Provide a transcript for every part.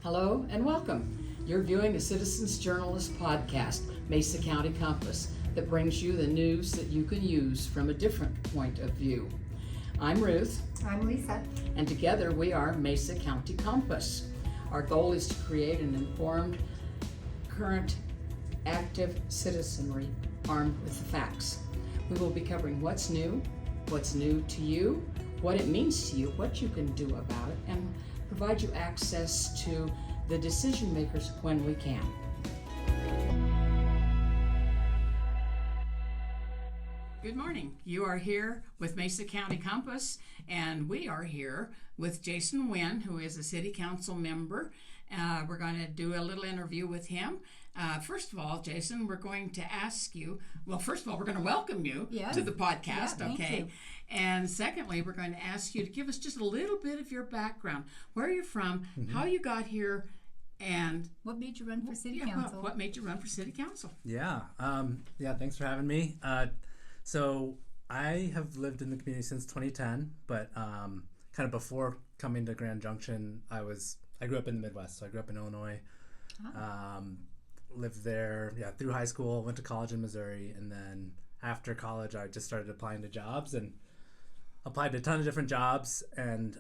Hello and welcome. You're viewing the Citizens Journalist podcast, Mesa County Compass, that brings you the news that you can use from a different point of view. I'm Ruth. I'm Lisa. And together we are Mesa County Compass. Our goal is to create an informed, current, active citizenry armed with the facts. We will be covering what's new to you, what it means to you, what you can do about it, and provide you access to the decision makers when we can. Good morning. You are here with Mesa County Compass, and we are here with Jason Nguyen, who is a city council member. We're going to do a little interview with him. First of all, Jason, we're going to ask you, well, first of all, we're going to welcome you to the podcast, thank you. And secondly, we're going to ask you to give us just a little bit of your background, where you're from, how you got here, and what made you run for city council? What made you run for city council? Thanks for having me. So I have lived in the community since 2010, but kind of before coming to Grand Junction, I grew up in the Midwest. So I grew up in Illinois, lived there through high school, went to college in Missouri, and then after college I just started applying to jobs and applied to a ton of different jobs and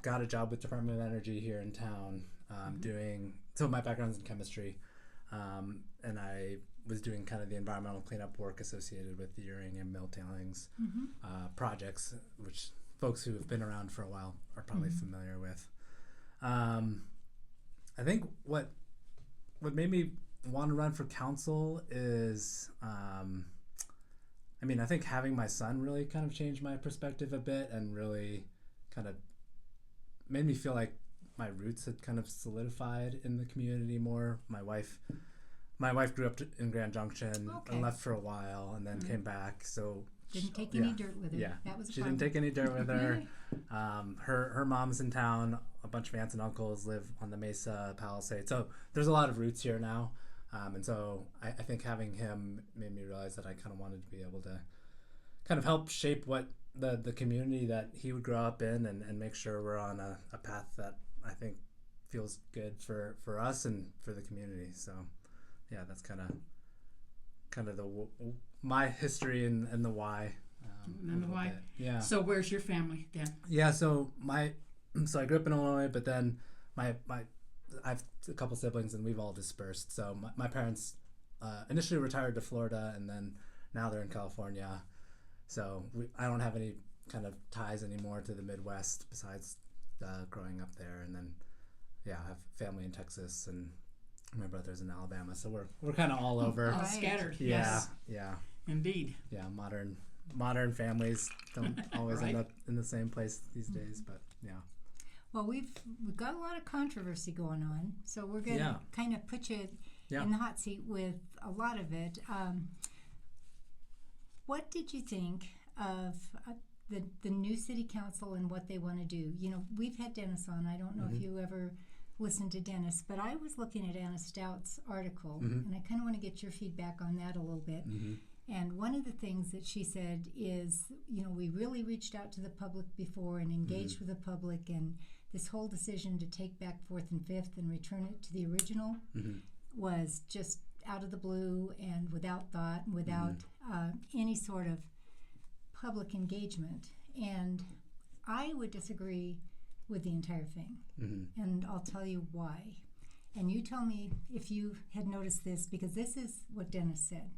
got a job with Department of Energy here in town so my background's in chemistry, and I was doing kind of the environmental cleanup work associated with the uranium mill tailings projects, which folks who have been around for a while are probably familiar with. I think what made me want to run for council is, I think having my son really kind of changed my perspective a bit and really kind of made me feel like my roots had kind of solidified in the community more. My wife grew up in Grand Junction and left for a while and then came back. So didn't take any dirt with her. Yeah, that was she didn't take any dirt with her. Her mom's in town. A bunch of aunts and uncles live on the Mesa Palisades. So there's a lot of roots here now. And so I think having him made me realize that I kind of wanted to be able to kind of help shape what the community that he would grow up in and make sure we're on a path that I think feels good for us and for the community. So yeah, that's kind of my history and the why. And the why. Bit. Yeah. So where's your family then? Yeah. So I grew up in Illinois, but then I have a couple siblings and we've all dispersed. So my parents initially retired to Florida and then now they're in California. So I don't have any kind of ties anymore to the Midwest besides growing up there. And then I have family in Texas and my brother's in Alabama. So we're kind of all over. All scattered. Yeah. Indeed. Yeah, modern families don't always end up in the same place these days, but yeah. Well, we've got a lot of controversy going on, so we're going to kind of put you in the hot seat with a lot of it. What did you think of the new city council and what they want to do? You know, we've had Dennis on. I don't know if you ever listened to Dennis, but I was looking at Anna Stout's article, and I kind of want to get your feedback on that a little bit. And one of the things that she said is, you know, we really reached out to the public before and engaged with the public, and this whole decision to take back 4th and 5th and return it to the original was just out of the blue and without thought and without any sort of public engagement. And I would disagree with the entire thing. And I'll tell you why. And you tell me if you had noticed this, because this is what Dennis said.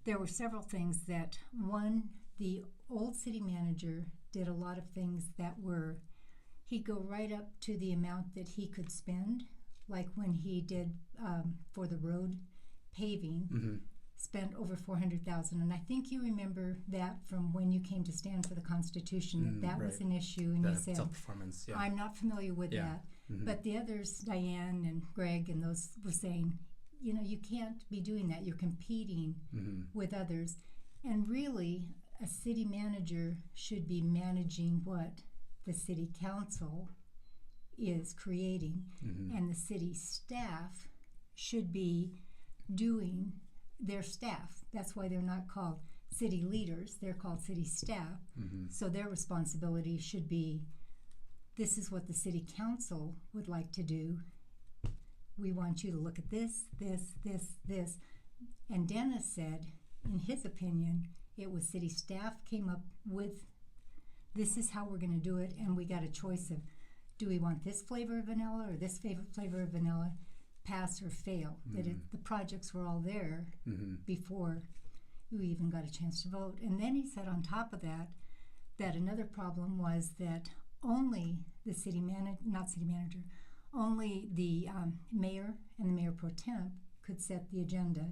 There were several things that, one, the old city manager did a lot of things that were, he'd go right up to the amount that he could spend, like when he did for the road paving, spent over $400,000. And I think you remember that from when you came to stand for the Constitution, that was an issue. And you said, self-performance, I'm not familiar with that. But the others, Diane and Greg and those, were saying, you know, you can't be doing that. You're competing with others. And really, a city manager should be managing what the city council is creating. And the city staff should be doing their staff. That's why they're not called city leaders. They're called city staff. So their responsibility should be, this is what the city council would like to do, we want you to look at this, this. And Dennis said, in his opinion, it was city staff came up with, this is how we're going to do it, and we got a choice of, do we want this flavor of vanilla or this flavor of vanilla, pass or fail? That the projects were all there before we even got a chance to vote. And then he said on top of that, that another problem was that only the only the mayor and the mayor pro temp could set the agenda,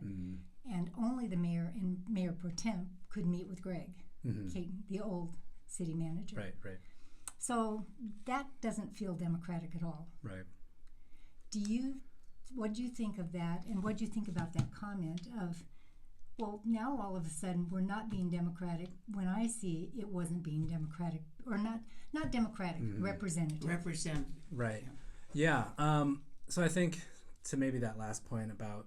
and only the mayor and mayor pro temp could meet with Greg Caton, the old city manager. Right. So that doesn't feel democratic at all. Right. What do you think of that, and what do you think about that comment of, well, now all of a sudden we're not being democratic, when I see it wasn't being democratic, or not democratic, representative. Right. Yeah. So I think to maybe that last point about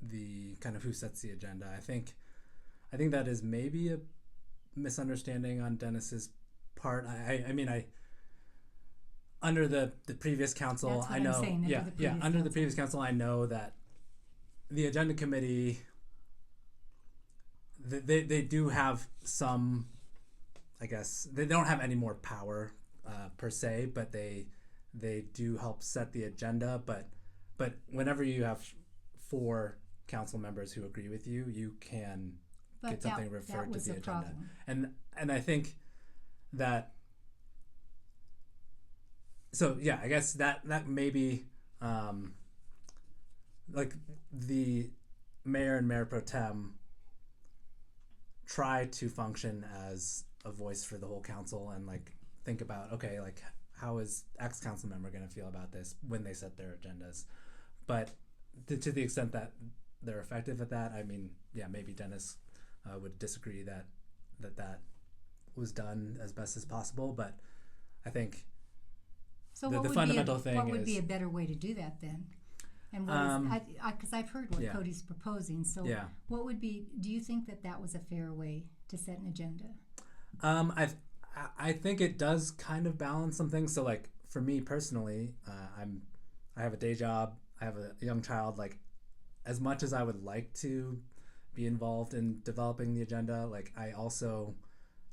the kind of who sets the agenda, I think that is maybe a misunderstanding on Dennis's part. I mean, under the previous council, That's what I know, I'm saying, under the previous council, I know that the agenda committee, they do have some, I guess, they don't have any more power per se, but they do help set the agenda. But whenever you have 4 council members who agree with you, you can get something referred to the agenda. Problem. And I think that, so yeah, I guess that maybe like the mayor and mayor pro tem try to function as a voice for the whole council and like think about, okay, like how is X council member going to feel about this when they set their agendas. But to the extent that they're effective at that, I mean, yeah, maybe Dennis would disagree that was done as best as possible. But I think the fundamental thing is, what would be a better way to do that then? And what because I've heard what Cody's proposing. So what would be? Do you think that was a fair way to set an agenda? I think it does kind of balance some things. So like for me personally, I have a day job. I have a young child. Like, as much as I would like to be involved in developing the agenda, like I also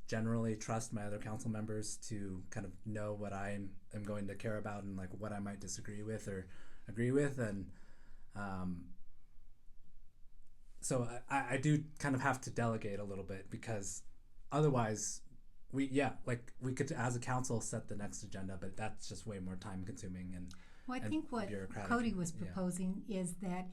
generally trust my other council members to kind of know what I am going to care about and like what I might disagree with or agree with. And so I do kind of have to delegate a little bit, because otherwise we could as a council set the next agenda, but that's just way more time consuming. And I think what Cody was proposing is that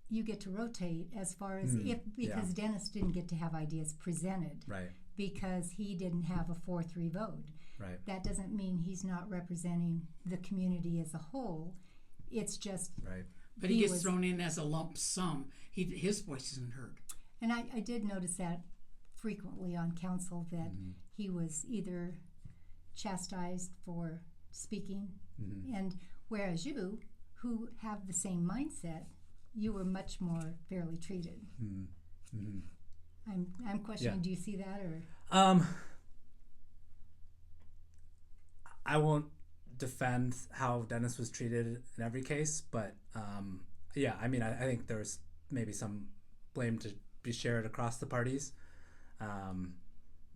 you get to rotate as far as because Dennis didn't get to have ideas presented, right? Because he didn't have a 4-3 vote. Right. That doesn't mean he's not representing the community as a whole. It's just right. But he gets thrown in as a lump sum. His voice isn't heard. And I did notice that frequently on council, that he was either chastised for speaking, and whereas you, who have the same mindset, you were much more fairly treated. I'm questioning. Do you see that, or? I won't defend how Dennis was treated in every case, but I mean, I think there's maybe some blame to be shared across the parties,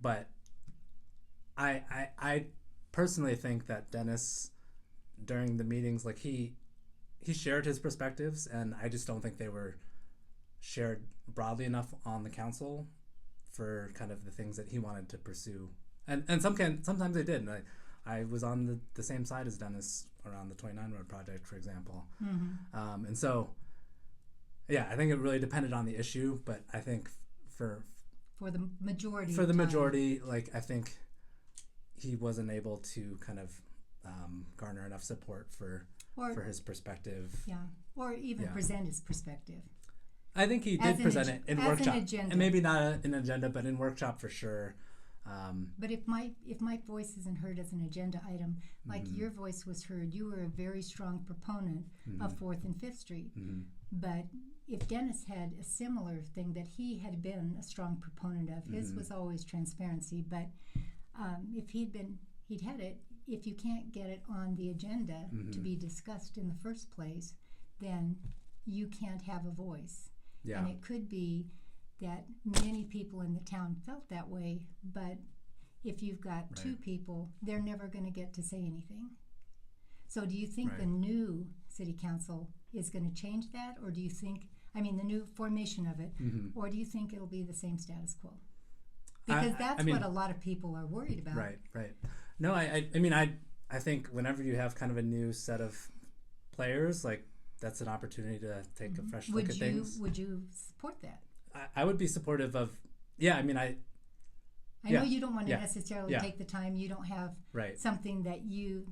but I personally think that Dennis, during the meetings, like he shared his perspectives, and I just don't think they were shared broadly enough on the council for kind of the things that he wanted to pursue. And sometimes they did. And I was on the same side as Dennis around the 29 Road project, for example. And so, yeah, I think it really depended on the issue, but I think for the majority, like I think he wasn't able to kind of garner enough support for his perspective. Yeah, or even present his perspective. I think he did present it in workshop, and maybe not an agenda, but in workshop for sure. But if my voice isn't heard as an agenda item, like your voice was heard, you were a very strong proponent of 4th and 5th Street. But if Dennis had a similar thing that he had been a strong proponent of, his was always transparency. But if he'd had it, if you can't get it on the agenda to be discussed in the first place, then you can't have a voice. Yeah. And it could be that many people in the town felt that way, but if you've got two people, they're never going to get to say anything. So do you think the new city council is going to change that, or do you think, I mean, the new formation of it, or do you think it'll be the same status quo? Because that's what a lot of people are worried about. Right. No, I mean, I think whenever you have kind of a new set of players, like, that's an opportunity to take a fresh look at things. Would you support that? I would be supportive of, I mean, I know you don't want to necessarily take the time. You don't have something that you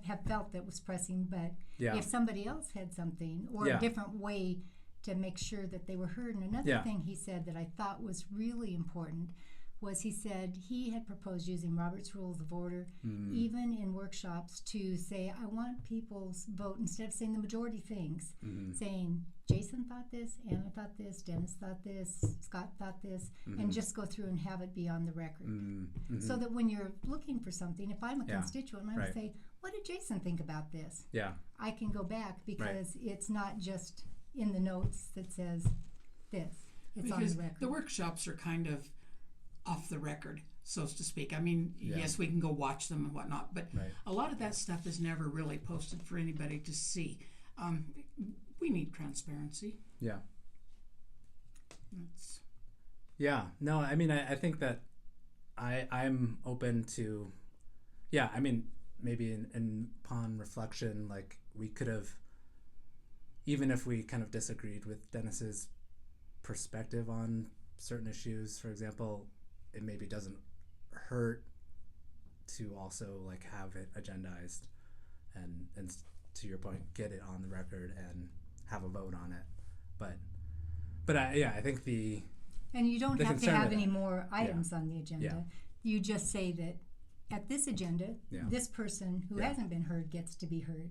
have felt that was pressing, but if somebody else had something or a different way to make sure that they were heard. And another thing he said that I thought was really important was he said he had proposed using Robert's Rules of Order, even in workshops, to say, I want people's vote, instead of saying the majority things, saying, Jason thought this, Anna thought this, Dennis thought this, Scott thought this, and just go through and have it be on the record. So that when you're looking for something, if I'm a constituent, I would say, what did Jason think about this? I can go back because it's not just in the notes that says this. It's because on the record. The workshops are kind of off the record, so to speak. I mean, yes, we can go watch them and whatnot, but a lot of that stuff is never really posted for anybody to see. We need transparency. No, I mean, I think that I'm open to, I mean, maybe upon reflection, like, we could have, even if we kind of disagreed with Dennis's perspective on certain issues, for example, it maybe doesn't hurt to also, like, have it agendized and to your point, get it on the record and have a vote on it. But I think and you don't have to have any more items on the agenda. You just say that at this agenda, this person who hasn't been heard gets to be heard.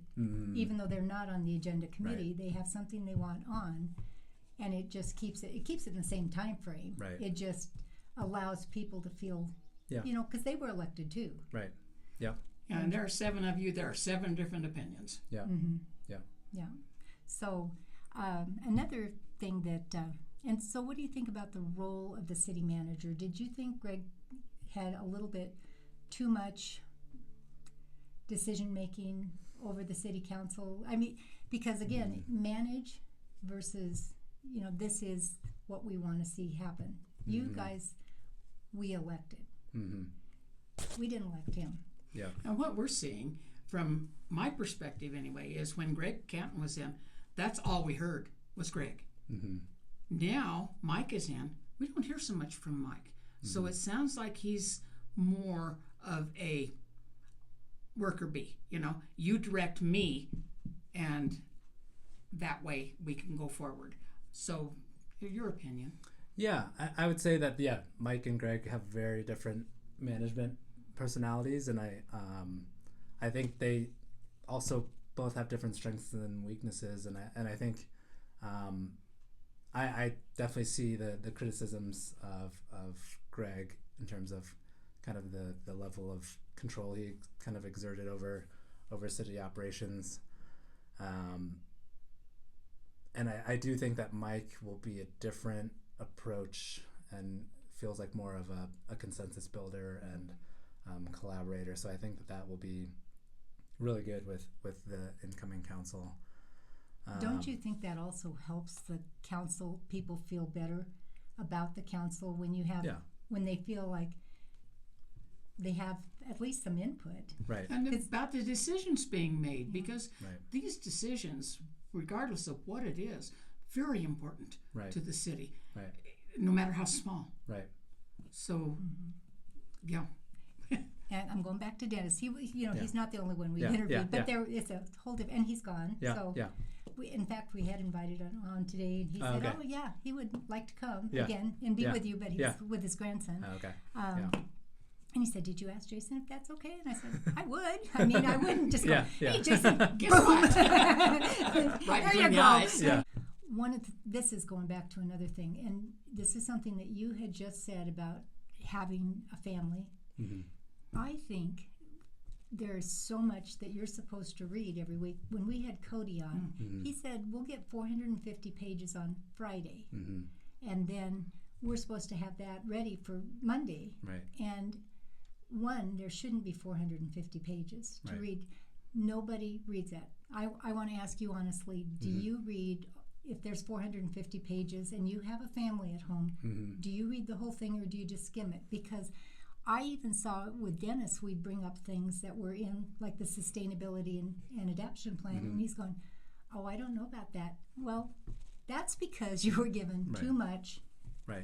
Even though they're not on the agenda committee, they have something they want on, and it just keeps it in the same time frame. It just allows people to feel, because they were elected too. And there are 7 of you. There are 7 different opinions. So another thing that, and so what do you think about the role of the city manager? Did you think Greg had a little bit too much decision making over the city council? I mean, because again, manage versus, this is what we want to see happen. You guys, we elected. We didn't elect him. And what we're seeing, from my perspective anyway, is when Greg Canton was in, that's all we heard was Greg. Now Mike is in, we don't hear so much from Mike. So it sounds like he's more of a worker bee. You direct me, and that way we can go forward. So, your opinion? I would say that Mike and Greg have very different management personalities, and I think they also both have different strengths and weaknesses, and I think I definitely see the criticisms of Greg in terms of kind of the level of control he kind of exerted over city operations, and I do think that Mike will be a different approach and feels like more of a consensus builder and collaborator. So I think that will be really good with the incoming council. Don't you think that also helps the council people feel better about the council when you have when they feel like they have at least some input? And it's about the decisions being made, because these decisions, regardless of what it is, very important to the city, no matter how small. So, And I'm going back to Dennis. He's not the only one we interviewed, but there is a whole different, and he's gone. In fact, we had invited on today, and he said, he would like to come again and be with you, but he's with his grandson. And he said, did you ask Jason if that's okay? And I said, I would. I mean, I wouldn't just go, hey, Jason, guess what? There you go. This is going back to another thing, and this is something that you had just said about having a family. I think there's so much that you're supposed to read every week. When we had Cody on, he said we'll get 450 pages on Friday, and then we're supposed to have that ready for Monday. Right. And there shouldn't be 450 pages to Right. read. Nobody reads that. I want to ask you honestly, do you read, if there's 450 pages and you have a family at home, do you read the whole thing or do you just skim it? Because I even saw it with Dennis, we'd bring up things that were in like the sustainability and adaptation plan, and he's going, oh, I don't know about that. Well, that's because you were given too much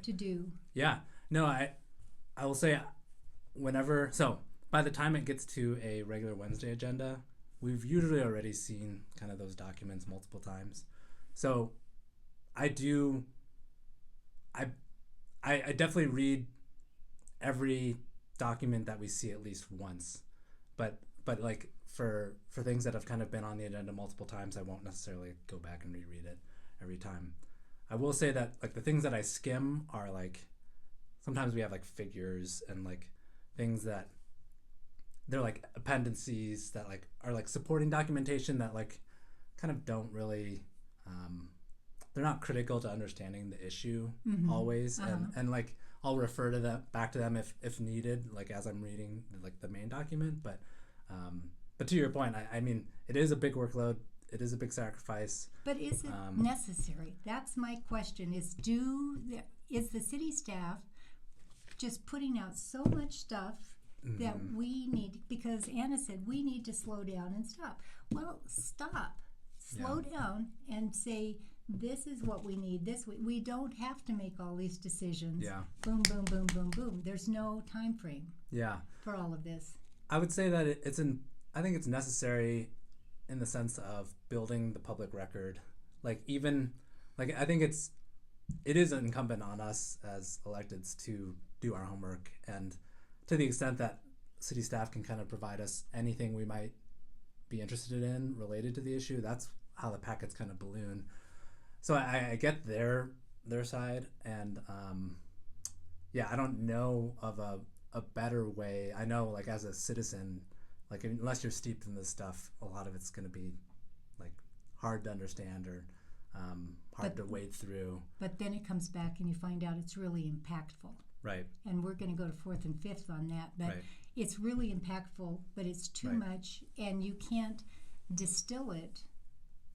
to do. Yeah. No, I will say so by the time it gets to a regular Wednesday agenda, we've usually already seen kind of those documents multiple times. So I definitely read every document that we see at least once, but like for things that have kind of been on the agenda multiple times, I won't necessarily go back and reread it every time. I will say that like the things that I skim are like, sometimes we have like figures and like things that they're like appendices that like are like supporting documentation that like kind of don't really they're not critical to understanding the issue always, and like I'll refer to that back to them if needed, like as I'm reading like the main document. But to your point, I mean, it is a big workload. It is a big sacrifice. But is it necessary? That's my question. Is the city staff just putting out so much stuff that we need? Because Anna said we need to slow down and stop. Well, stop. Slow down and say, this is what we need. We don't have to make all these decisions. Yeah. Boom, boom, boom, boom, boom. There's no time frame. Yeah. For all of this. I would say that I think it's necessary in the sense of building the public record. Like even like I think it is incumbent on us as electeds to do our homework, and to the extent that city staff can kind of provide us anything we might be interested in related to the issue, that's how the packets kind of balloon. So I get their side, and I don't know of a better way. I know like as a citizen, like unless you're steeped in this stuff, a lot of it's going to be like hard to understand or hard to wade through. But then it comes back and you find out it's really impactful. Right. And we're going to go to 4th and 5th on that. But it's really impactful, but it's too much, and you can't distill it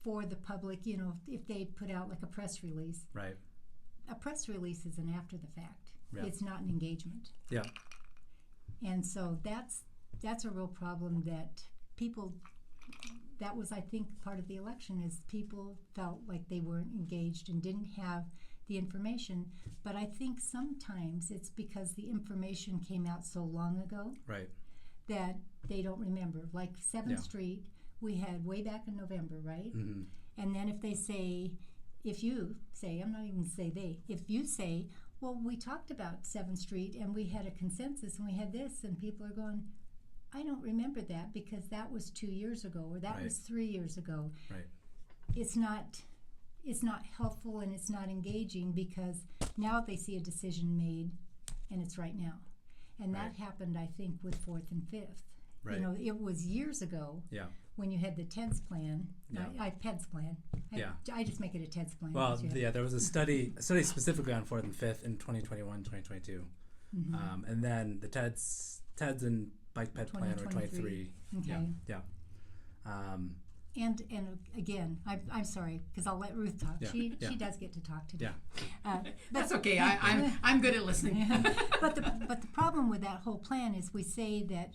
for the public. You know, if they put out like a press release. Right. A press release is an after the fact. Yeah. It's not an engagement. Yeah. And so that's a real problem that people, that was, I think, part of the election, is people felt like they weren't engaged and didn't have the information. But I think sometimes it's because the information came out so long ago that they don't remember. Like 7th Street, we had way back in November, right? Mm-hmm. And then if you say, I'm not even say they, if you say, well, we talked about 7th Street and we had a consensus and we had this, and people are going, I don't remember that because that was 2 years ago or that was 3 years ago. Right. It's not helpful and it's not engaging, because now they see a decision made and it's right now. And that happened, I think, with 4th and 5th. Right. You know, it was years ago when you had the TEDS plan. PEDS plan. I just make it a TEDS plan. Well, there was a study specifically on 4th and 5th in 2021, 2022. Mm-hmm. And then the TEDS and Bike Ped plan were 23. Okay. Yeah. And again, I'm sorry, because I'll let Ruth talk. She does get to talk today. Yeah. That's okay. I'm good at listening. But the problem with that whole plan is we say that,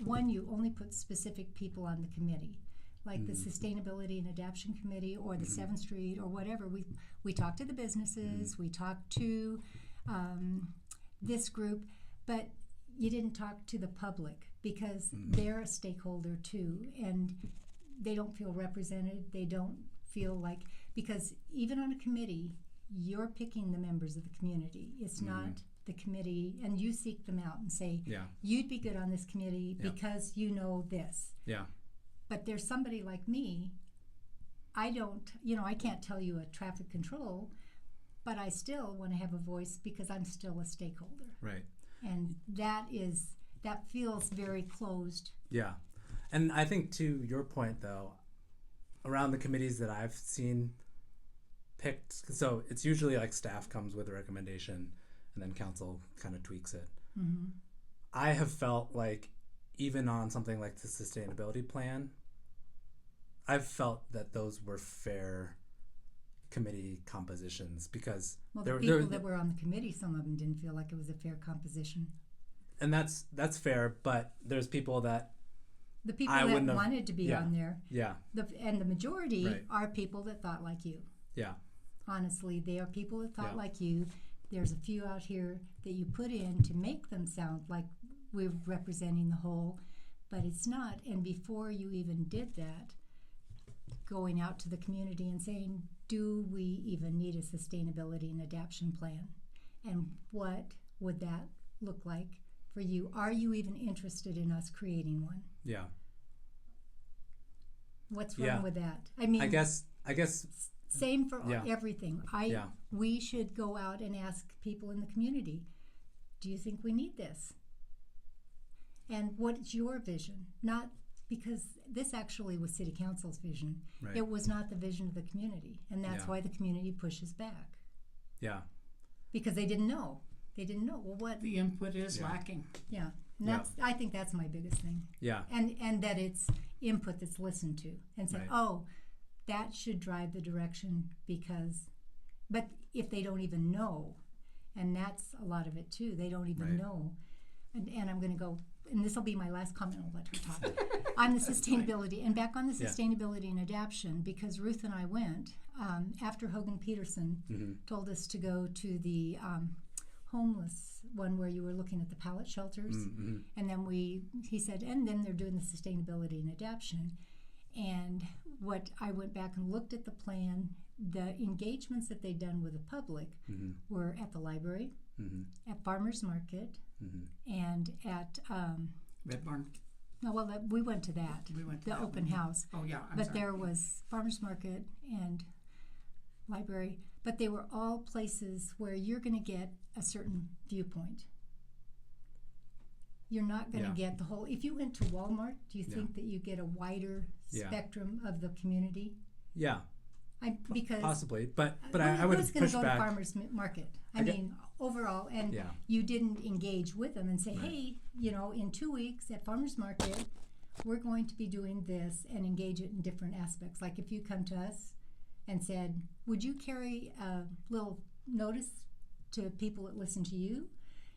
one, you only put specific people on the committee, like the Sustainability and Adaptation Committee or the 7th Street or whatever. We talk to the businesses, we talk to this group, but you didn't talk to the public, because they're a stakeholder too, and they don't feel represented. They don't feel like, because even on a committee, you're picking the members of the community. It's not the committee, and you seek them out and say, you'd be good on this committee because you know this. Yeah. But there's somebody like me, I can't tell you a traffic control, but I still want to have a voice because I'm still a stakeholder. Right. And that feels very closed. Yeah. And I think to your point though, around the committees that I've seen picked, so it's usually like staff comes with a recommendation and then council kind of tweaks it. Mm-hmm. I have felt like even on something like the sustainability plan, I've felt that those were fair committee compositions because Well, the people that were on the committee, some of them didn't feel like it was a fair composition. and that's fair, but there's people that The people I that wouldn't have- wanted to be yeah. on there, yeah and the majority Right. are people that thought like you. yeah Honestly, they are people that thought Yeah. like you. There's a few out here that you put in to make them sound like we're representing the whole, but it's not. And before you even did that, going out to the community and saying, do we even need a sustainability and adaptation plan? And what would that look like for you? Are you even interested in us creating one? yeah What's wrong Yeah. with that? I mean, I guess same for Yeah. everything. Yeah. We should go out and ask people in the community, do you think we need this? And what's your vision? Not because this actually was City Council's vision. Right. It was not the vision of the community. And that's Yeah. why the community pushes back. yeah Because they didn't know. They didn't know. Well, what? The input is Yeah. lacking. Yeah. And Yeah. I think that's my biggest thing. yeah And that it's input that's listened to and said, Right. oh, that should drive the direction because, but if they don't even know, and that's a lot of it too, they don't even Right. know. And I'm going to go, and this will be my last comment, I'll let her talk, on the sustainability, and back on the Yeah. sustainability and adaptation, because Ruth and I went, after Hogan Peterson mm-hmm. told us to go to the homeless one where you were looking at the pallet shelters. Mm-hmm. And then he said, and then they're doing the sustainability and adaptation. And what I went back and looked at the plan, the engagements that they'd done with the public Mm-hmm. were at the library, Mm-hmm. at Farmers Market, Mm-hmm. and at, Red Barn. we went to that, We went to the that open one. house. Oh, yeah. I'm But sorry. there was Farmers Market and library, but they were all places where you're going to get a certain viewpoint. You're not going to Yeah. get the whole. If you went to Walmart, do you Yeah. think that you get a wider Yeah. spectrum of the community? yeah Because possibly, but who- I would who's going push to go back. to farmers market? I I get- mean, overall, and Yeah. you didn't engage with them and say, Right. hey, in 2 weeks at farmers market, we're going to be doing this, and engage it in different aspects. Like if you come to us and said, would you carry a little notice to people that listen to you,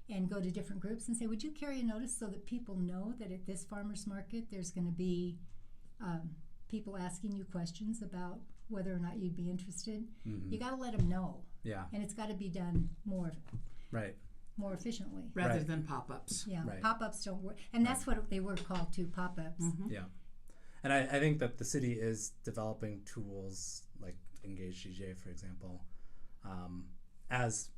and go to different groups and say, would you carry a notice so that people know that at this farmers market there's going to be people asking you questions about whether or not you'd be interested? Mm-hmm. You got to let them know, Yeah, and it's got to be done more right. efficiently. Rather Right. than pop-ups. Yeah, Right. pop-ups don't work, and that's what they were called too, pop-ups. Mhm. Yeah, and I think that the city is developing tools like Engage DJ, for example, as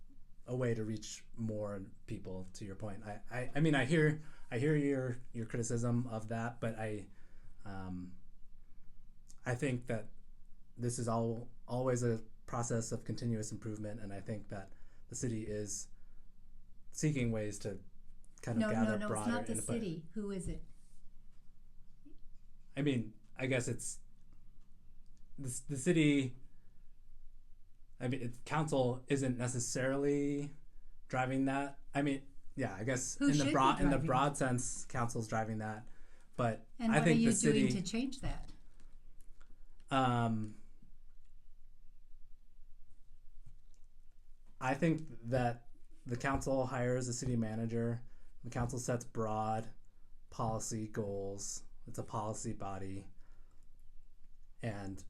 a way to reach more people. To your point, I mean, I hear your criticism of that, but I think that this is always a process of continuous improvement, and I think that the city is seeking ways to kind of gather No, broader it's not the input. city. Who is it? I mean, I guess it's the city. I mean, council isn't necessarily driving that. I mean, yeah, I guess Who in should the be broad driving sense, council's driving that. But And I what think are you the city. doing to change that? I think that the council hires a city manager. The council sets broad policy goals. It's a policy body. And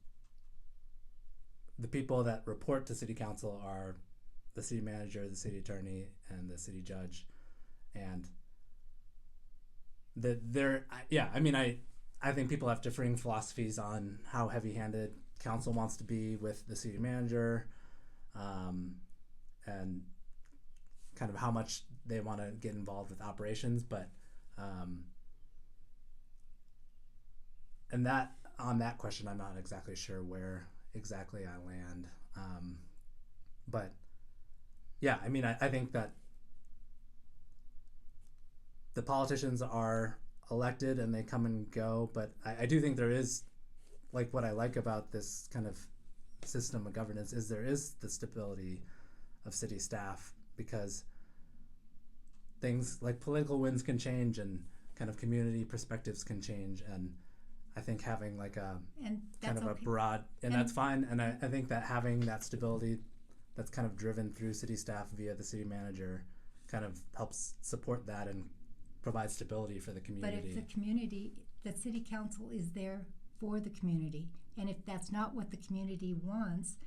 the people that report to city council are the city manager, the city attorney, and the city judge. And I think people have differing philosophies on how heavy-handed council wants to be with the city manager, and kind of how much they want to get involved with operations. But and that on that question, I'm not exactly sure where exactly I land. But yeah, I mean, I think that the politicians are elected and they come and go, but I do think there is, like, what I like about this kind of system of governance is there is the stability of city staff, because things like political winds can change and kind of community perspectives can change, and I think having like a And kind that's of a okay. broad, and And- that's fine, and I think that having that stability that's kind of driven through city staff via the city manager kind of helps support that and provide stability for the But community. if the community, the city council is there for the community, and if that's not what the community wants,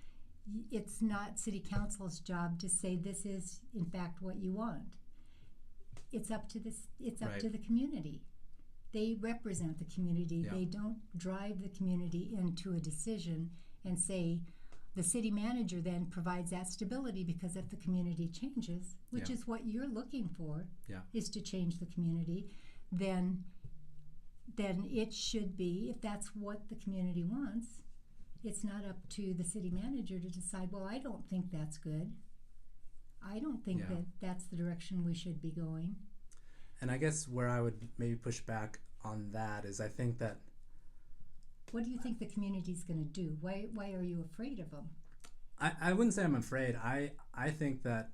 it's not city council's job to say this is in fact what you want. It's up to this. It's up Right. to the community. They represent the community. Yeah. They don't drive the community into a decision and say the city manager then provides that stability, because if the community changes, which Yeah. is what you're looking for, Yeah. is to change the community, then it should be, if that's what the community wants, it's not up to the city manager to decide, well, I don't think that's good. I don't think Yeah. that that's the direction we should be going. And I guess where I would maybe push back on that is I think that What do you think the community's going to do? Why are you afraid of them? I wouldn't say I'm afraid. I think that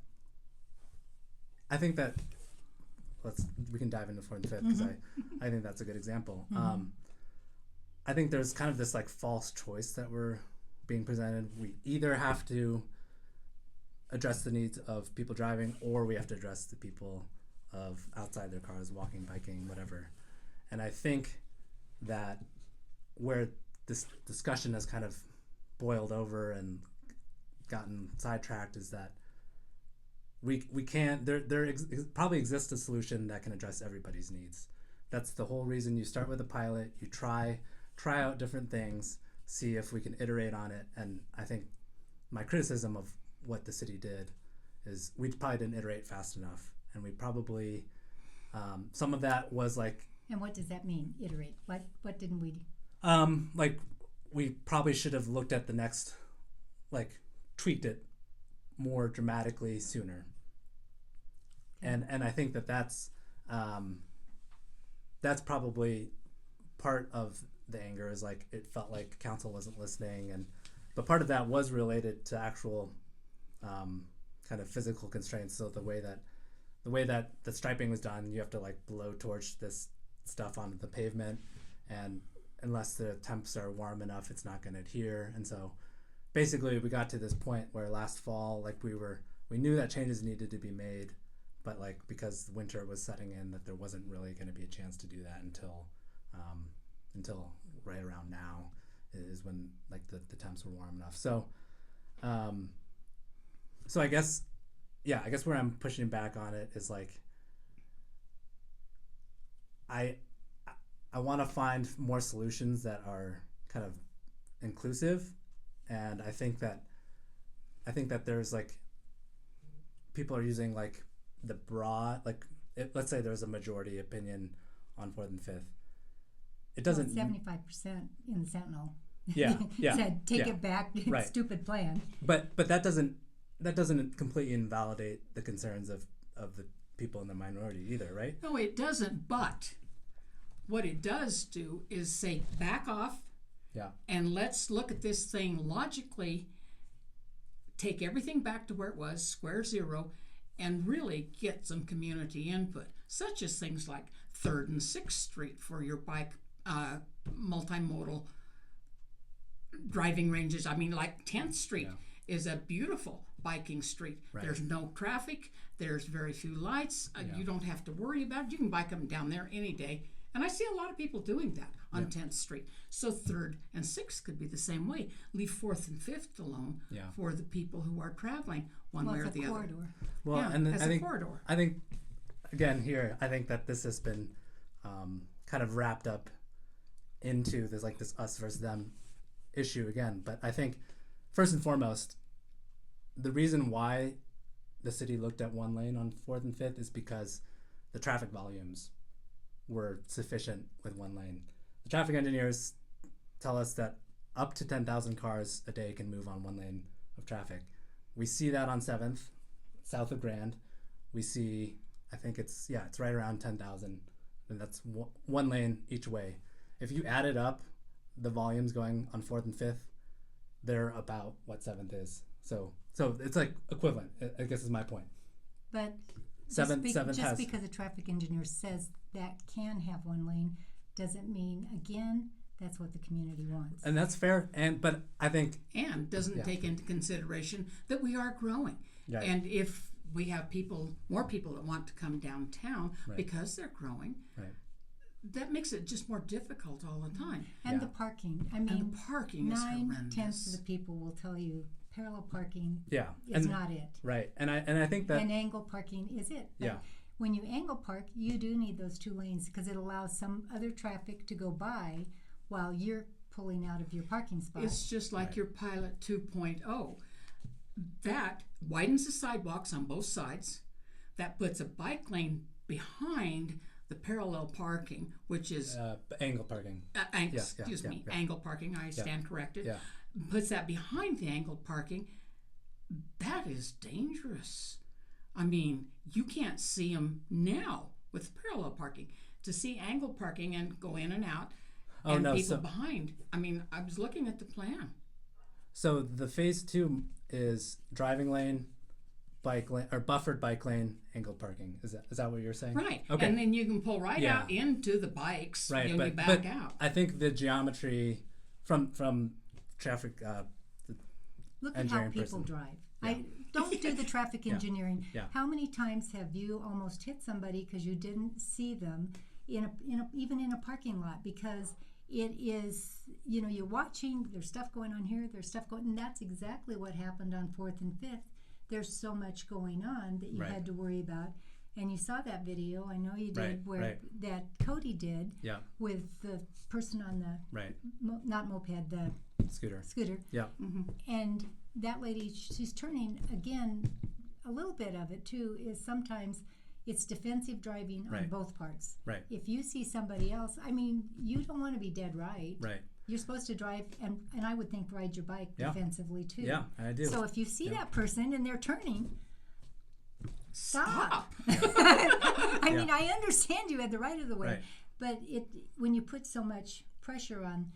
we can dive into fourth and fifth, because I think that's a good example. I think there's kind of this like false choice that we're being presented. We either have to address the needs of people driving, or we have to address the people of outside their cars, walking, biking, whatever. And I think that where this discussion has kind of boiled over and gotten sidetracked is that we can't, probably exists a solution that can address everybody's needs. That's the whole reason you start with a pilot, you try out different things, see if we can iterate on it. And I think my criticism of what the city did is we probably didn't iterate fast enough, and we probably some of that was like, And what does that mean, iterate? What didn't we do? like we probably should have looked at the next, like tweaked it more dramatically sooner. And I think that's probably part of the anger, is like it felt like council wasn't listening, but part of that was related to actual kind of physical constraints. So the way that the striping was done, you have to like blowtorch this stuff onto the pavement, and unless the temps are warm enough, it's not going to adhere. And so basically we got to this point where last fall, like we knew that changes needed to be made, but like because winter was setting in, that there wasn't really going to be a chance to do that until right around now is when like the temps were warm enough. So so I guess where I'm pushing back on it is like I want to find more solutions that are kind of inclusive, and I think that there's like people are using like the broad, like let's say there's a majority opinion on fourth and fifth. It doesn't 75% in the Sentinel. Yeah. Said take yeah. it back. Right. Stupid plan. But that doesn't completely invalidate the concerns of the people in the minority either, right? No, it doesn't, but what it does do is say back off, Yeah. and let's look at this thing logically, take everything back to where it was, square zero, and really get some community input, such as things like 3rd and 6th Street for your bike multimodal driving ranges. I mean, like 10th Street is a beautiful biking street. Right. There's no traffic. There's very few lights. Yeah. You don't have to worry about it. You can bike them down there any day. And I see a lot of people doing that on 10th Street. So 3rd and 6th could be the same way. Leave 4th and 5th alone for the people who are traveling one way or the other. Well, Yeah, and as I a think corridor. I think again here, I think that this has been kind of wrapped up into this us versus them issue again. But I think first and foremost, the reason why the city looked at one lane on 4th and 5th is because the traffic volumes were sufficient with one lane. The traffic engineers tell us that up to 10,000 cars a day can move on one lane of traffic. We see that on 7th, south of Grand. We see, I think it's right around 10,000 and that's one lane each way. If you added up the volumes going on 4th and 5th, they're about what 7th is. So it's like equivalent, I guess is my point. But Seventh has, because a traffic engineer says that can have one lane doesn't mean, again, that's what the community wants. and that's fair. But I think And doesn't take into consideration that we are growing. Right. And if we have more people that want to come downtown Right. because they're growing, right. that makes it just more difficult all the time. And Yeah. the parking. I mean, And the parking is 9/10 horrendous. of the people will tell you parallel parking Yeah, is not it. right. And I think that And angle parking is it. But Yeah. when you angle park, you do need those 2 lanes because it allows some other traffic to go by while you're pulling out of your parking spot. It's just like Right. your Pilot 2.0. That widens the sidewalks on both sides. That puts a bike lane behind the parallel parking, which is angle parking. excuse me, angle parking. I stand corrected. Yeah. Puts that behind the angled parking. That is dangerous. I mean, you can't see them now with parallel parking. To see angled parking and go in and out, Oh, and no, people so- behind. I mean, I was looking at the plan. So the phase 2 is driving lane, bike lane, or buffered bike lane, angled parking. Is that what you're saying? Right. Okay. And then you can pull right Yeah. out into the bikes Right. when But, you back but out. I think the geometry from traffic. Look at how engineering people person. drive. I don't do the traffic engineering. Yeah. How many times have you almost hit somebody because you didn't see them even in a parking lot? Because it is, you're watching, there's stuff going on here, there's stuff going, and that's exactly what happened on 4th and 5th. There's so much going on that you Right. had to worry about. And you saw that video, I know you did, Right, where right. that Cody did Yeah. with the person on the, Right. not moped, the Scooter. scooter. Yeah. And that lady, she's turning, again, a little bit of it too is sometimes it's defensive driving on Right. both parts. Right. If you see somebody else, I mean, you don't want to be dead right. Right. You're supposed to drive, and I would think ride your bike Yeah. defensively too. Yeah, I do. So if you see that person and they're turning, stop. Stop. I mean, I understand you had the right of the way, Right. but when you put so much pressure on,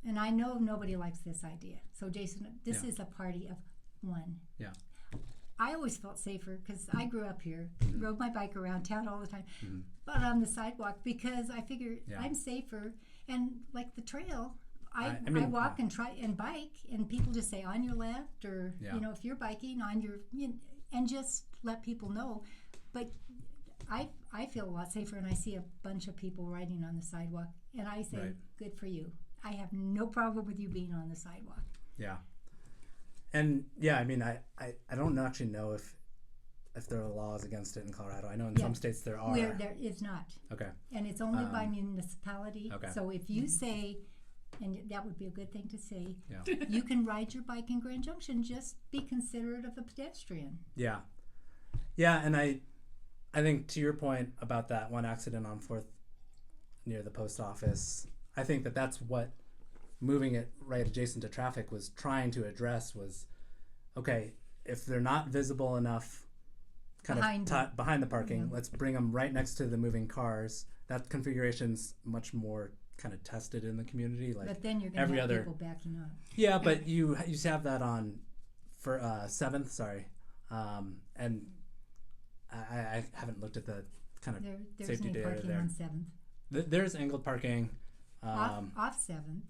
and I know nobody likes this idea. So Jason, this Yeah. is a party of one. Yeah. I always felt safer because I grew up here, rode my bike around town all the time, Mm-hmm. but on the sidewalk because I figured Yeah. I'm safer. And like the trail, I mean, walk and try and bike, and people just say on your left, or Yeah. if you're biking on your, and just let people know. But I feel a lot safer, and I see a bunch of people riding on the sidewalk, and I say, Right. good for you. I have no problem with you being on the sidewalk. Yeah. And I mean, I don't actually know if there are laws against it in Colorado. I know in some states there are. Where there is not. Okay. And it's only by municipality. Okay. So if you say, and that would be a good thing to say, Yeah. you can ride your bike in Grand Junction, just be considerate of a pedestrian. Yeah. Yeah, and I think to your point about that one accident on 4th near the post office, I think that's what moving it right adjacent to traffic was trying to address was, okay, if they're not visible enough behind the parking, let's bring them right next to the moving cars. That configuration's much more kind of tested in the community. Like But then you're going every to have other people backing up. Yeah, but you have that on for 7th, sorry, and I haven't looked at the kind of There's safety no data parking there. on 7th. There's angled parking. Off 7th.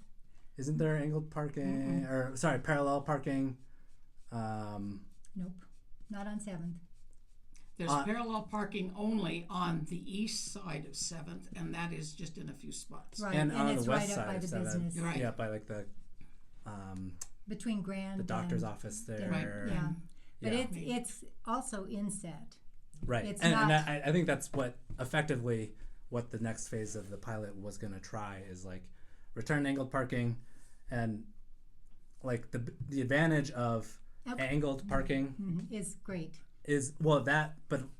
Isn't there angled parking or sorry, parallel parking? Nope. Not on 7th. There's parallel parking only on the east side of 7th, and that is just in a few spots. Right. And on it's the west right up by side the of 7th. business. Right. Yeah, by like the Between Grand doctor's and office there. Right. Yeah. But Yeah. it's also inset. Right. It's and not- I think that's what effectively what the next phase of the pilot was going to try is like return angled parking, and like the advantage of angled parking Is great. is but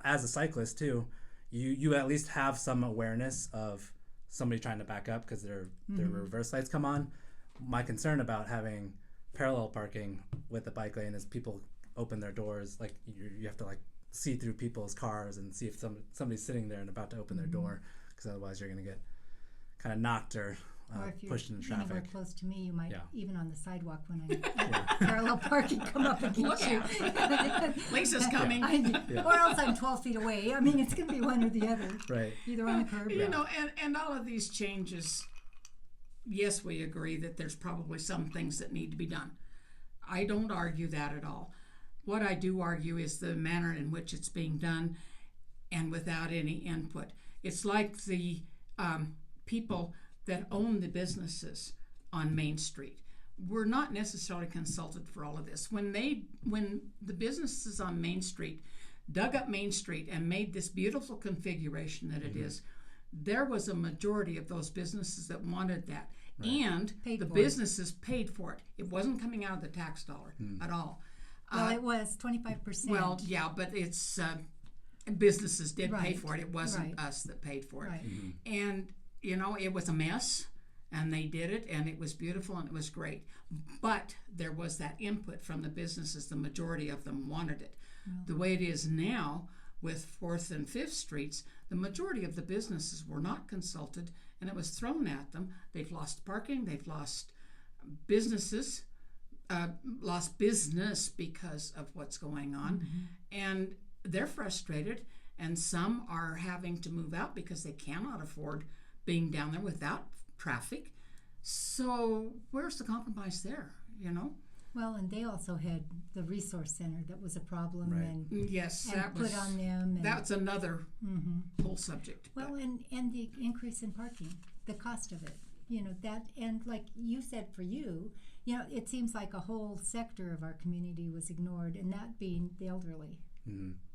as a cyclist too, you at least have some awareness of somebody trying to back up because their reverse lights come on. My concern about having parallel parking with the bike lane is people open their doors, like you have to like see through people's cars and see if somebody's sitting there and about to open their door, because otherwise you're going to get kind of knocked or if you're pushed into anywhere traffic. close to me, you might, Yeah. even on the sidewalk when I'm parallel parking, come up against you. Lisa's coming. Or else I'm 12 feet away. I mean, it's going to be one or the other. Right. Either on the curb. You know, and all of these changes, yes, we agree that there's probably some things that need to be done. I don't argue that at all. What I do argue is the manner in which it's being done and without any input. It's like the people that own the businesses on Main Street were not necessarily consulted for all of this. When the businesses on Main Street dug up Main Street and made this beautiful configuration that it is, there was a majority of those businesses that wanted that. Right. And the businesses paid for it. It wasn't coming out of the tax dollar at all. Well, it was 25%. Well, yeah, but it's businesses did pay for it. It wasn't us that paid for it. Right. And, you know, it was a mess, and they did it, and it was beautiful, and it was great. But there was that input from the businesses. The majority of them wanted it. The way it is now with 4th and 5th Streets, the majority of the businesses were not consulted, and it was thrown at them. They've lost parking. They've lost businesses, lost business because of what's going on. And they're frustrated, and some are having to move out because they cannot afford being down there without traffic. So where's the compromise there, you know? Well, and they also had the resource center that was a problem, Yes, and that put was on them. And, that's another whole subject. well, and the increase in parking, the cost of it, you know, that, and like you said, for you, you know, it seems like a whole sector of our community was ignored, and that being the elderly,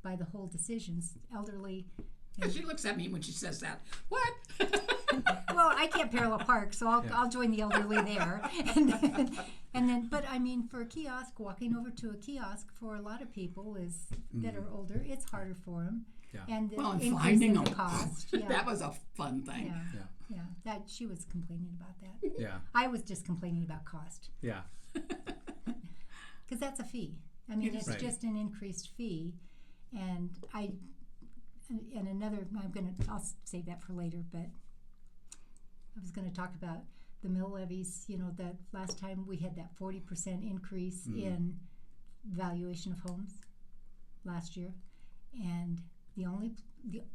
by the whole decisions, elderly. And she looks at me when she says that. What? Well, I can't parallel park, so I'll join the elderly there. And then, but I mean, for a kiosk, walking over to a kiosk for a lot of people that are older, it's harder for them. Yeah. And the And increase finding in them. the cost. Yeah. That was a fun thing. Yeah. That she was complaining about that. Yeah. I was just complaining about cost Yeah. because that's a fee. I mean, it's just an increased fee, and I'll save that for later, but I was going to talk about the mill levies. You know, that last time we had that 40% increase in valuation of homes last year, and the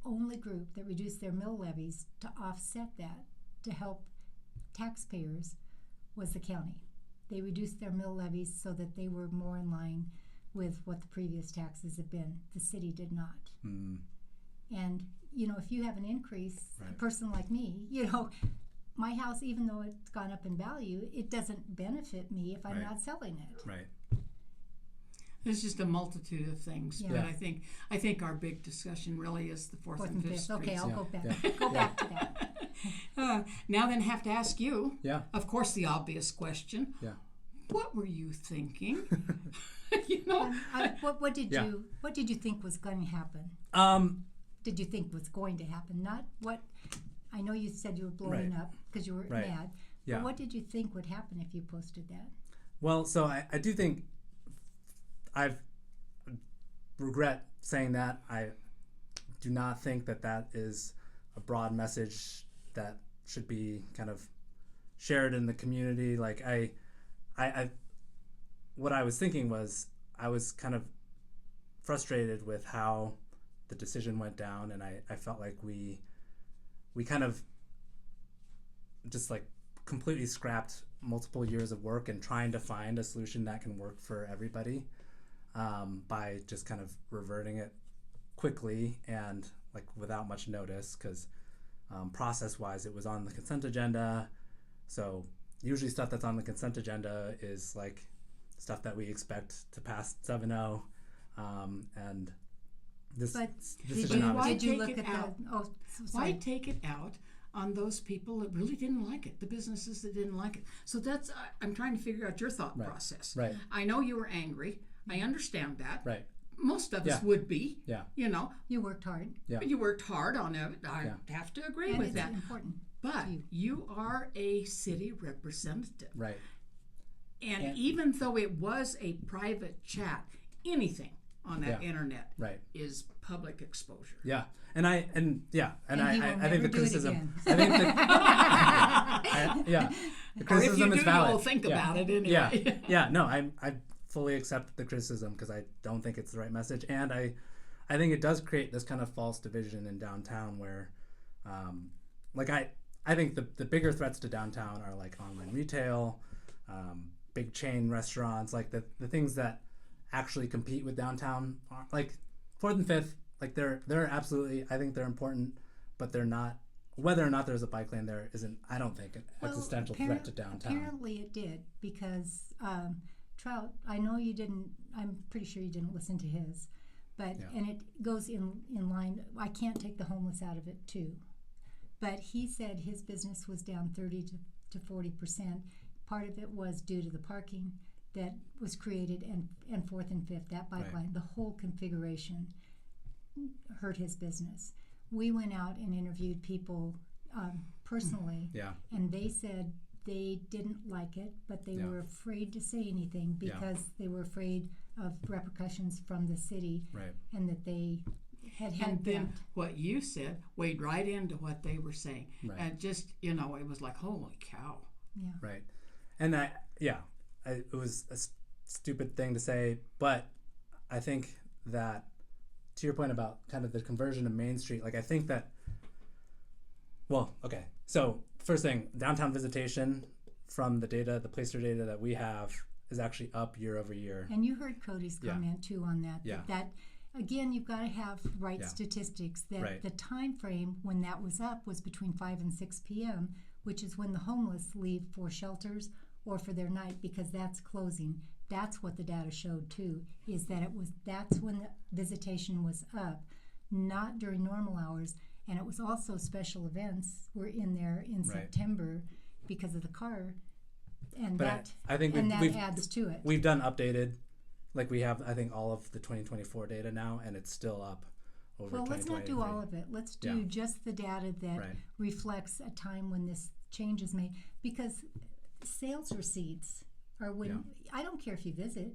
only group that reduced their mill levies to offset that, to help taxpayers, was the county. They reduced their mill levies so that they were more in line with what the previous taxes have been. The city did not. And, you know, if you have an increase, a person like me, you know, my house, even though it's gone up in value, it doesn't benefit me if I'm not selling it. Right. There's just a multitude of things, but I think our big discussion really is the 4th and 5th Streets. Okay, I'll go back to that. Now then, have to ask you. Yeah. Of course, the obvious question. Yeah. What were you thinking? You know. What did you think was going to happen? Did you think was going to happen? Not what. I know you said you were blowing up because you were mad. Yeah. But what did you think would happen if you posted that? Well, so I do think I regret saying that. I do not think that is a broad message that should be kind of shared in the community. Like I what I was thinking was I was kind of frustrated with how the decision went down, and I felt like we kind of just like completely scrapped multiple years of work and trying to find a solution that can work for everybody by just kind of reverting it quickly and like without much notice, because process-wise it was on the consent agenda. So usually stuff that's on the consent agenda is like stuff that we expect to pass 7-0, and this decision did you look at out? Why take it out on those people that really didn't like it, the businesses that didn't like it? So that's I'm trying to figure out your thought process. Right. I know you were angry. I understand that. Right. Most of us would be. Yeah. You know. You worked hard. Yeah. You worked hard on it. I have to agree with that. Important. But you are a city representative. Right. And even though it was a private chat, anything on that Yeah. internet Right. is public exposure. Yeah. And I think the criticism. I think that the Or if criticism you is do, valid. you'll think Yeah. about it anyway. Yeah. No, I fully accept the criticism because I don't think it's the right message, and I think it does create this kind of false division in downtown where, I think the bigger threats to downtown are like online retail, big chain restaurants, like the things that actually compete with downtown, like 4th and 5th, like they're absolutely, I think they're important, but they're not. Whether or not there's a bike lane there isn't, I don't think, an existential threat to downtown. Apparently it did, because Trout, I know you didn't, I'm pretty sure you didn't listen to his, but, and it goes in line, I can't take the homeless out of it too. But he said his business was down 30 to 40%. Part of it was due to the parking that was created, and 4th and 5th, that bike line, the whole configuration hurt his business. We went out and interviewed people personally, and they said they didn't like it, but they were afraid to say anything because they were afraid of repercussions from the city, and that they had And then that. what you said weighed right into what they were saying. And just, it was like, holy cow. Yeah. Right. And it was a stupid thing to say, but I think that, to your point about kind of the conversion of Main Street, like I think that, well, okay. So first thing, downtown visitation from the Placer data that we have is actually up year over year. And you heard Cody's comment too on that. Yeah. That again, you've got to have statistics. That the time frame when that was up was between 5 and 6 p.m., which is when the homeless leave for shelters or for their night, because that's closing. That's what the data showed too, is that that's when the visitation was up, not during normal hours. And it was also special events were in there in September because of the car. And but that adds to it. We've done updated, like we have, I think, all of the 2024 data now, and it's still up over 2023. Well, let's not do all of it. Let's do just the data that reflects a time when this change is made. Because sales receipts are when, I don't care if you visit.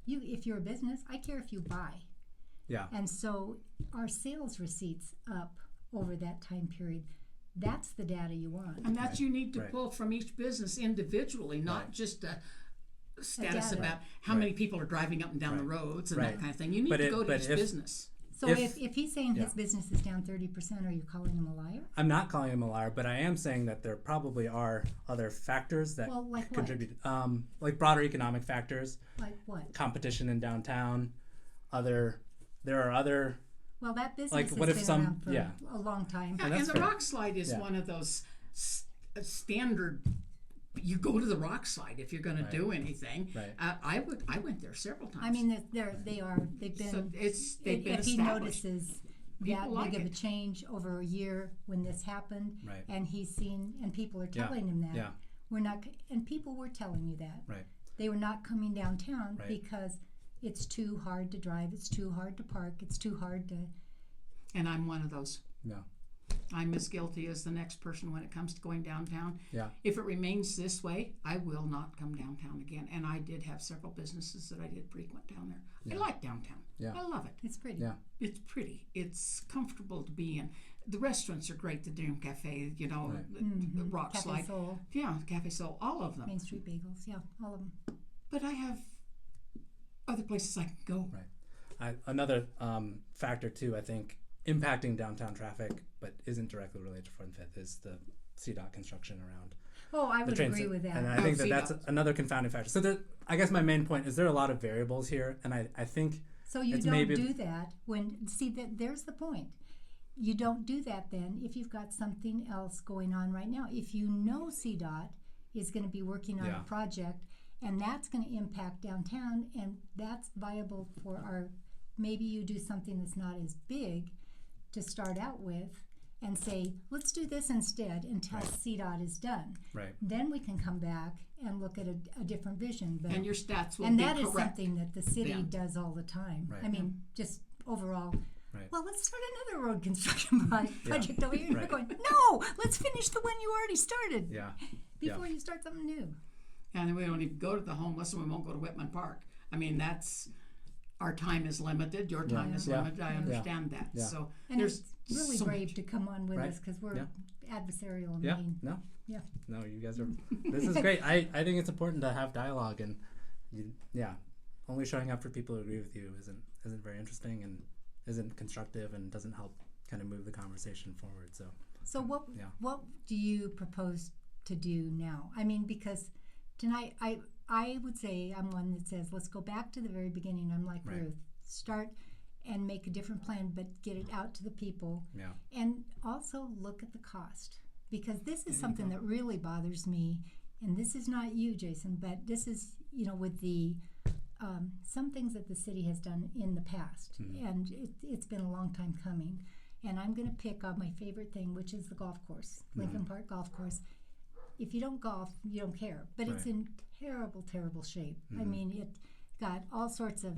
If you're a business, I care if you buy. And so our sales receipts up over that time period. That's the data you want. And that's you need to pull from each business individually, not just a status about how many people are driving up and down the roads and that kind of thing. You need to go to each business. So if he's saying his business is down 30%, are you calling him a liar? I'm not calling him a liar, but I am saying that there probably are other factors that contribute. Like broader economic factors. Like what? Competition in downtown. There are other... Well, that business like, has what if been some, around for a long time. And the rock slide is one of those standard. You go to the rock slide if you're going to do anything. I went there several times. I mean, they've been. So they've been if he established. notices People that big like of a it. change over a year when this happened, and he's seen, and people are telling him that we're not, and people were telling you that they were not coming downtown because it's too hard to drive, it's too hard to park, it's too hard to. And I'm one of those. Yeah. I'm as guilty as the next person when it comes to going downtown. Yeah. If it remains this way, I will not come downtown again. And I did have several businesses that I did frequent down there. I like downtown. I love it. It's pretty. Yeah. It's pretty. It's comfortable to be in. The restaurants are great. The Dream Cafe, the Rock Cafe Slide. Soul. Yeah, Cafe Soul. All of them. Main Street Bagels. Yeah, all of them. But I have other places I can go. Another factor too, I think, impacting downtown traffic, but isn't directly related to 4th and 5th, is the CDOT construction around. Oh, I would agree with that. And I think that's another confounding factor. So I guess my main point is there are a lot of variables here, and I think so you don't do that there's the point. You don't do that then if you've got something else going on right now. If you know CDOT is going to be working on a project and that's going to impact downtown, and that's viable for maybe you do something that's not as big to start out with and say, let's do this instead until CDOT is done. Then we can come back and look at a different vision. But, and your stats will and be that correct. is something that the city does all the time. I mean, just overall. Well, let's start another road construction project over here. And we're going, no, let's finish the one you already started before you start something new. And then we don't even go to the homeless, and we won't go to Whitman Park. I mean, our time is limited, your time is limited. I understand that. Yeah. So And there's it's really so brave much. to come on with Right. us because we're adversarial and Yeah. mean. No. Yeah. No, you guys are. This is great. I think it's important to have dialogue, and only showing up for people who agree with you isn't very interesting and isn't constructive and doesn't help kind of move the conversation forward. So what do you propose to do now? I mean, because tonight I would say I'm one that says let's go back to the very beginning. I'm like Ruth, start and make a different plan, but get it out to the people. Yeah. And also look at the cost, because this is something that really bothers me. And this is not you, Jason, but this is, with the some things that the city has done in the past. And it's been a long time coming. And I'm going to pick on my favorite thing, which is the golf course, Lincoln Park Golf Course. If you don't golf, you don't care. But it's in terrible, terrible shape. I mean, it got all sorts of...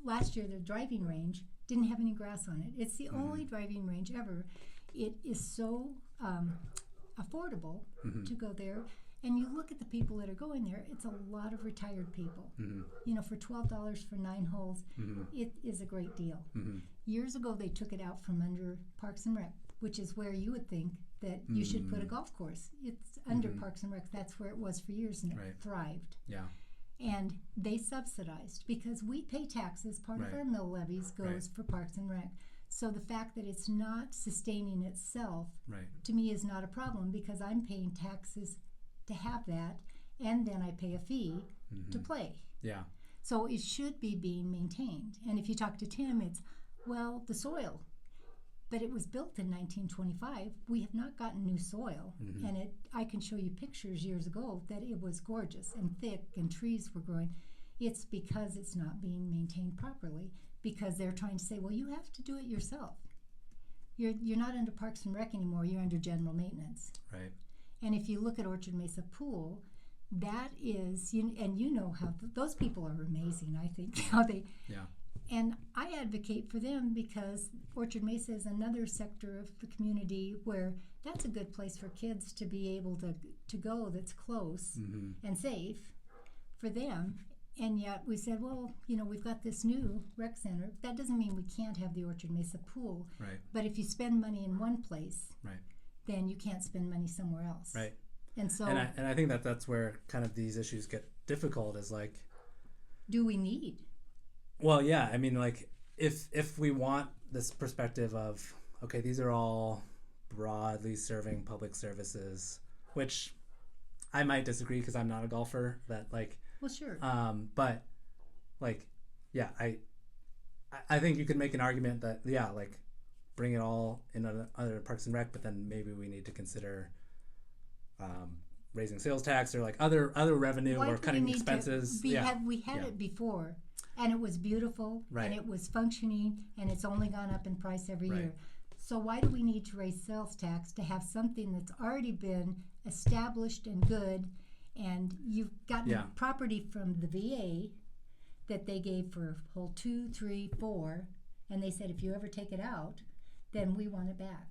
Last year, the driving range didn't have any grass on it. It's the only driving range ever. It is so affordable to go there. And you look at the people that are going there, it's a lot of retired people. For $12 for 9 holes, it is a great deal. Years ago, they took it out from under Parks and Rec, which is where you would think that you should put a golf course. It's under Parks and Rec. That's where it was for years, and it thrived. Yeah. And they subsidized, because we pay taxes. Part of our mill levies goes for Parks and Rec. So the fact that it's not sustaining itself, to me, is not a problem, because I'm paying taxes to have that, and then I pay a fee to play. Yeah. So it should be being maintained. And if you talk to Tim, it's, the soil. But it was built in 1925. We have not gotten new soil. And I can show you pictures years ago that it was gorgeous and thick and trees were growing. It's because it's not being maintained properly, because they're trying to say, well, you have to do it yourself. You're not under Parks and Rec anymore. You're under general maintenance. Right. And if you look at Orchard Mesa Pool, that is, and you know how those people are amazing, I think, how they... Yeah. And I advocate for them, because Orchard Mesa is another sector of the community where that's a good place for kids to be able to go, that's close and safe for them. And yet we said, well, we've got this new rec center. That doesn't mean we can't have the Orchard Mesa Pool. Right. But if you spend money in one place, then you can't spend money somewhere else. Right. And so... And I think that's where kind of these issues get difficult, is like... Do we need... Well, yeah. I mean, like, if we want this perspective of, okay, these are all broadly serving public services, which I might disagree because I'm not a golfer, that, like... Well, sure. But, like, yeah, I think you could make an argument that, like, bring it all in other Parks and Rec, but then maybe we need to consider raising sales tax, or, like, other revenue, or cutting expenses. We had it before. And it was beautiful, and it was functioning, and it's only gone up in price every year. So why do we need to raise sales tax to have something that's already been established and good, and you've gotten property from the VA that they gave for hole 2, 3, 4, and they said, if you ever take it out, then we want it back.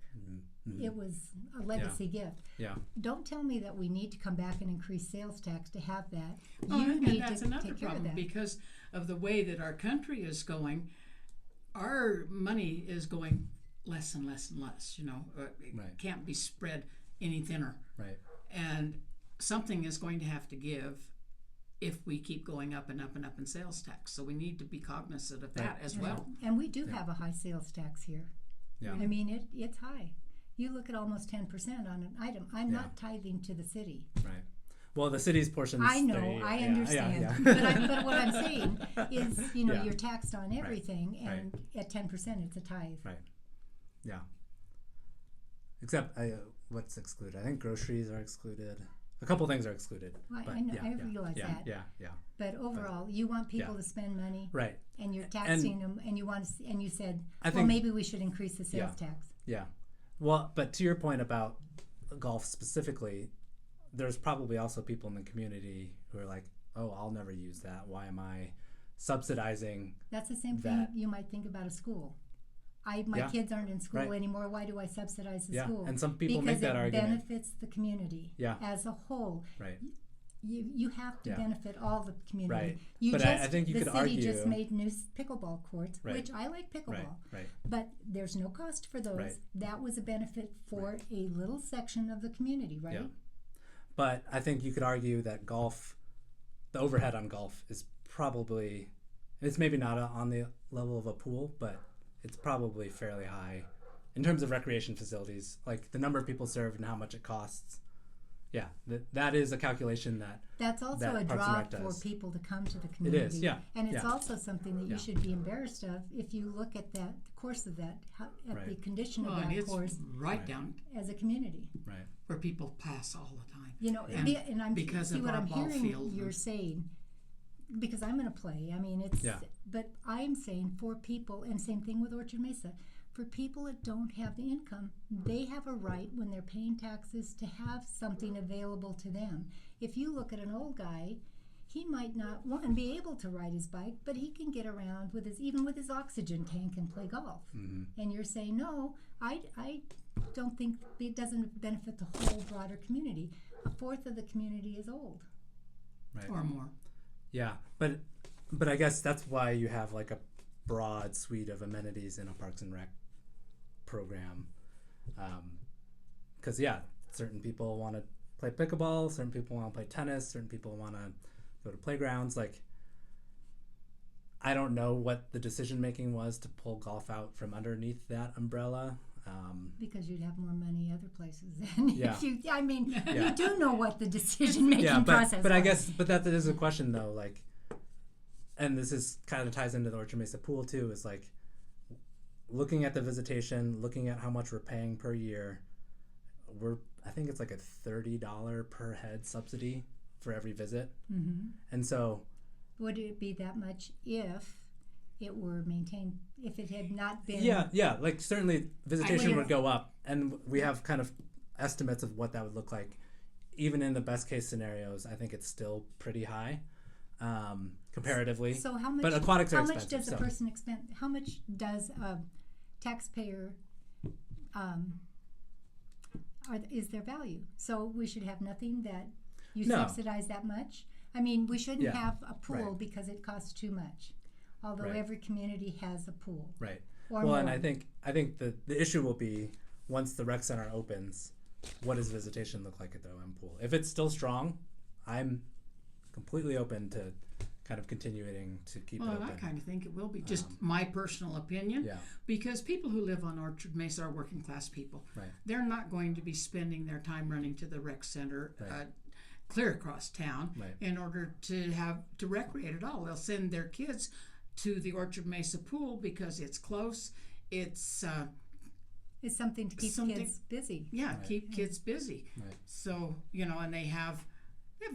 It was a legacy gift. Yeah. Don't tell me that we need to come back and increase sales tax to have that. You need to take care of that. Because of the way that our country is going, our money is going less and less and less. It can't be spread any thinner. Right. And something is going to have to give if we keep going up and up and up in sales tax. So we need to be cognizant of that as well. And we do have a high sales tax here. Yeah. I mean, it's high. You look at almost 10% on an item. I'm not tithing to the city. Right. Well, the city's portion. I know. I understand. But what I'm saying is, you're taxed on everything, and at 10%, it's a tithe. Right. Yeah. Except, what's excluded? I think groceries are excluded. A couple things are excluded. Well, I know. I realize that. Yeah. But overall, you want people to spend money, right? And you're taxing them, and you said, maybe we should increase the sales tax. Yeah. Well, but to your point about golf specifically, there's probably also people in the community who are like, oh, I'll never use that. Why am I subsidizing? That's the same thing you might think about a school. My kids aren't in school anymore. Why do I subsidize the school? And some people make that argument. Because it benefits the community as a whole. Right. you have to Yeah. benefit all the community. Right. You But just I think you the could city argue- just made new pickleball courts, Right. which I like pickleball. Right. But there's no cost for those. Right. That was a benefit for a little section of the community, right? Yeah. But I think you could argue that golf, the overhead on golf is probably, it's maybe not on the level of a pool, but it's probably fairly high in terms of recreation facilities, like the number of people served and how much it costs. Yeah, that is a calculation that That's also that a Parks and draw Rec for does. people to come to the community. is, yeah, And it's yeah. also something that you Yeah. should be embarrassed of if you look at that the course of that, at Right. the condition Well, of and that it's course right down as a community. Right. where people pass all the time. You know, And and I'm because see of what our I'm ball hearing field you're and- saying, because I'm going to play. I mean, it's Yeah. but I'm saying for people, and same thing with Orchard Mesa, for people that don't have the income, they have a right when they're paying taxes to have something available to them. If you look at an old guy, he might not be able to ride his bike, but he can get around with even with his oxygen tank and play golf. Mm-hmm. And you're saying, no, I don't think it doesn't benefit the whole broader community. A fourth of the community is old. Right. Or more. Yeah, but I guess that's why you have like a broad suite of amenities in a Parks and Rec program, because certain people want to play pickleball, certain people want to play tennis, certain people want to go to playgrounds. Like, I don't know what the decision making was to pull golf out from underneath that umbrella. Because you'd have more money other places than Yeah. if you. I mean, Yeah. you do know what the decision making Yeah, process. but I was. guess that is a question though. Like, and this is kind of ties into the Orchard Mesa pool too. Is like looking at the visitation, looking at how much we're paying per year. I think it's like a $30 per head subsidy for every visit, and so Would it be that much if it were maintained? If it had not been? yeah, like certainly visitation I- would go up, and we have kind of estimates of what that would look like. Even in the best case scenarios, I think it's still pretty high, comparatively. So how much? But aquatics are how much expensive, does a so- person expend? How much does a taxpayer? Is their value? So we should have nothing that you No. subsidize that much. I mean, we shouldn't Yeah, have a pool right. because it costs too much. Although Right. every community has a pool. Right. Or Well, more. and I think the issue will be once the rec center opens, what does visitation look like at the OM pool? If it's still strong, I'm completely open to kind of continuing to keep Well, it and open. I kind of think it will be just my personal opinion. Yeah. Because people who live on Orchard Mesa are working class people. Right. They're not going to be spending their time running to the rec center Right. clear across town Right. in order to recreate at all. They'll send their kids to the Orchard Mesa pool because it's close. It's It's something to keep Something- kids busy. Right. keep kids busy. Right. So and they have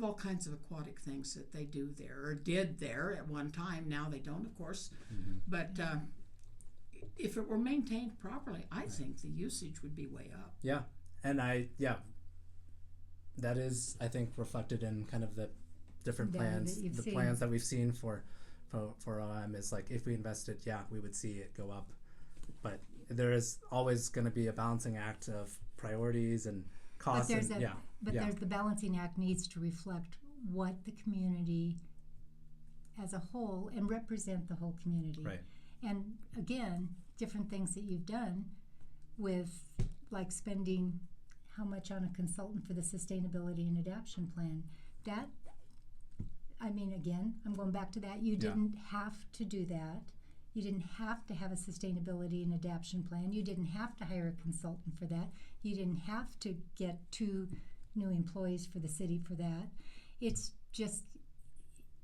all kinds of aquatic things that they do there or did there at one time. Now they don't, of course. Mm-hmm. But if it were maintained properly, I think the usage would be way up. Yeah. And that is, I think, reflected in kind of the different Data plans, that you've the seen. plans that we've seen for OM is like, if we invested, we would see it go up. But there is always going to be a balancing act of priorities and costs. But there's and, there's the balancing act needs to reflect what the community as a whole and represent the whole community. Right. And again, different things that you've done with like spending how much on a consultant for the sustainability and adaptation plan. That, I mean, again, I'm going back to that. You didn't have to do that. You didn't have to have a sustainability and adaptation plan. You didn't have to hire a consultant for that. You didn't have to get 2 new employees for the city for that. It's just,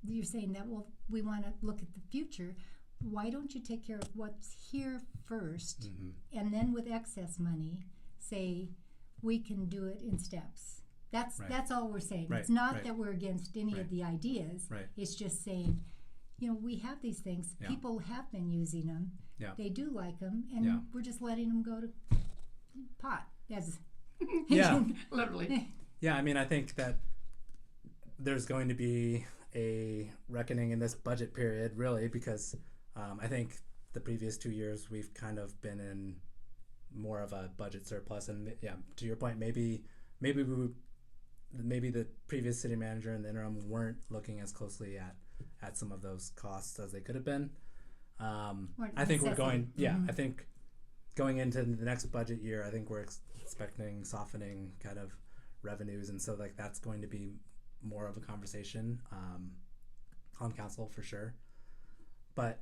you're saying that, well, we want to look at the future. Why don't you take care of what's here first, and then with excess money, say, we can do it in steps. That's all we're saying. Right, It's not right. that we're against any Right. of the ideas. Right. It's just saying, we have these things. Yeah. People have been using them. Yeah. They do like them, and Yeah. we're just letting them go to pot. As Yeah. Literally. Yeah, I mean, I think that there's going to be a reckoning in this budget period, really, because I think the previous 2 years we've kind of been in more of a budget surplus, and to your point, maybe we maybe the previous city manager and the interim weren't looking as closely at some of those costs as they could have been. I think we're going, I think going into the next budget year, I think we're expecting softening kind of revenues, and so like that's going to be more of a conversation on council for sure. But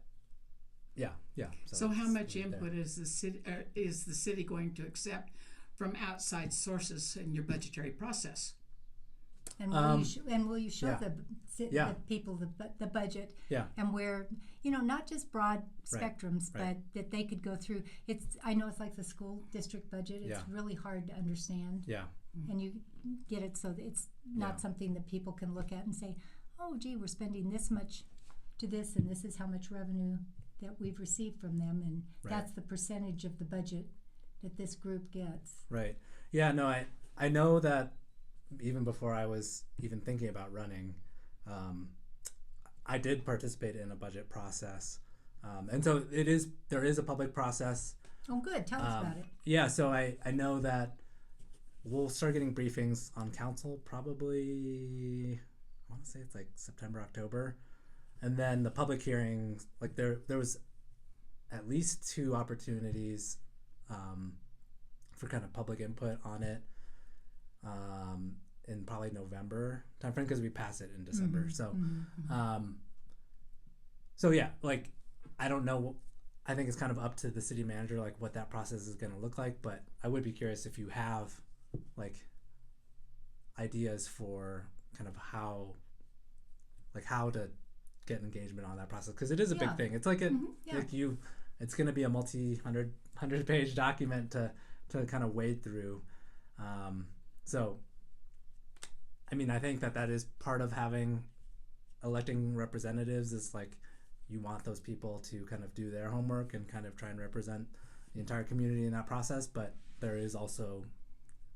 so how much input is the city going to accept from outside sources in your budgetary process? And will you show the people the budget and where, not just broad spectrums, but that they could go through. I know it's like the school district budget. It's really hard to understand. Yeah. And you get it so that it's not something that people can look at and say, oh, gee, we're spending this much to this, and this is how much revenue that we've received from them, and that's the percentage of the budget that this group gets. Right. Yeah, no, I know that even before I was even thinking about running, I did participate in a budget process. And so there is a public process. Oh, good. Tell us about it. Yeah, so I know that we'll start getting briefings on council probably, I want to say it's like September, October. And then the public hearings, like there was at least 2 opportunities for kind of public input on it in probably November timeframe, because we pass it in December. So yeah, like I don't know. I think it's kind of up to the city manager, like what that process is going to look like. But I would be curious if you have like ideas for kind of how to get engagement on that process, because it is a big thing. It's like it's going to be a multi-hundred page document to kind of wade through. So I mean, I think that is part of electing representatives, is like you want those people to kind of do their homework and kind of try and represent the entire community in that process. But there is also,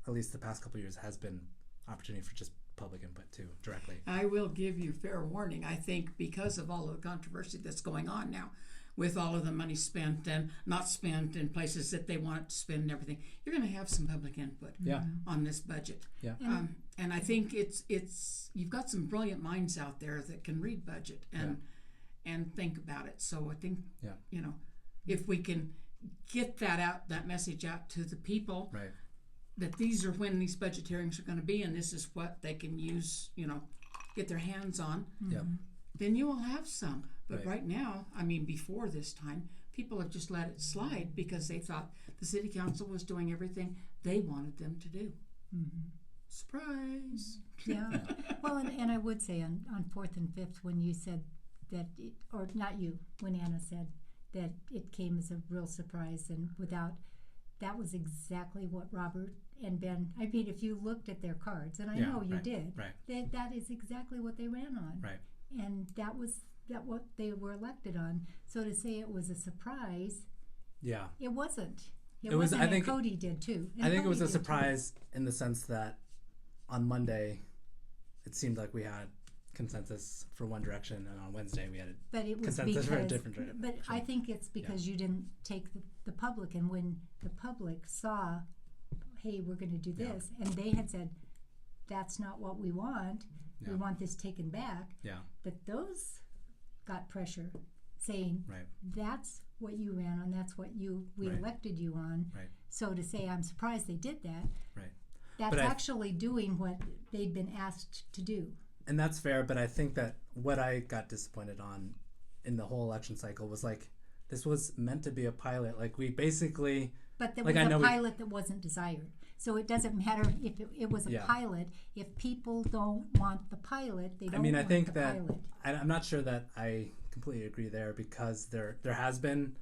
at least the past couple of years, has been opportunity for just public input too, directly. I will give you fair warning. I think because of all of the controversy that's going on now, with all of the money spent and not spent in places that they want to spend and everything, you're going to have some public input on this budget. Yeah. And I think it's you've got some brilliant minds out there that can read budget and think about it. So I think if we can get that message out to the people, that these are when these budget hearings are going to be, and this is what they can use, get their hands on, then you will have some. But right now, I mean, before this time, people have just let it slide because they thought the city council was doing everything they wanted them to do. Surprise! Yeah. Well, and I would say on 4th and 5th, when you said that, or not you, when Anna said that it came as a real surprise, and that was exactly what Robert and Ben, I mean, if you looked at their cards, and I know you did, that is exactly what they ran on. Right. And that was what they were elected on. So to say it was a surprise, it wasn't. It wasn't. I think Cody did too. I think it was a surprise in the sense that on Monday, it seemed like we had consensus for one direction, and on Wednesday we had consensus for a different direction. But I think it's because you didn't take the public, and when the public saw, hey, we're going to do this, and they had said, that's not what we want. We want this taken back. Yeah. But those got pressure saying, that's what you ran on, that's what we elected you on. Right. So to say, I'm surprised they did that, that's but actually doing what they'd been asked to do. And that's fair, but I think that what I got disappointed on in the whole election cycle was like, this was meant to be a pilot. Like we basically... But there was a pilot that wasn't desired. So it doesn't matter if it was a pilot. If people don't want the pilot, they don't want the pilot. I'm not sure that I completely agree there, because there has been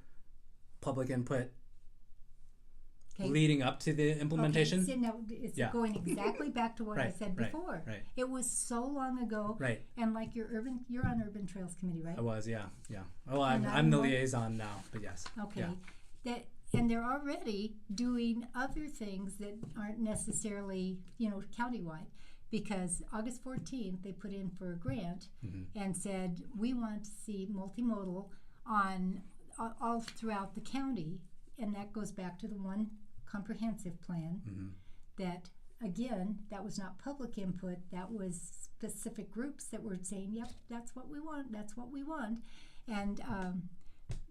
public input leading up to the implementation. Okay, so now it's going exactly back to what I said before. Right. It was so long ago. Right. And like you're on Urban Trails Committee, right? I was, yeah. Well, I'm the liaison now, but yes. Okay. Yeah. And they're already doing other things that aren't necessarily, countywide. Because August 14th, they put in for a grant and said, we want to see multimodal on all throughout the county. And that goes back to the one comprehensive plan that again, that was not public input. That was specific groups that were saying, yep, that's what we want. That's what we want. And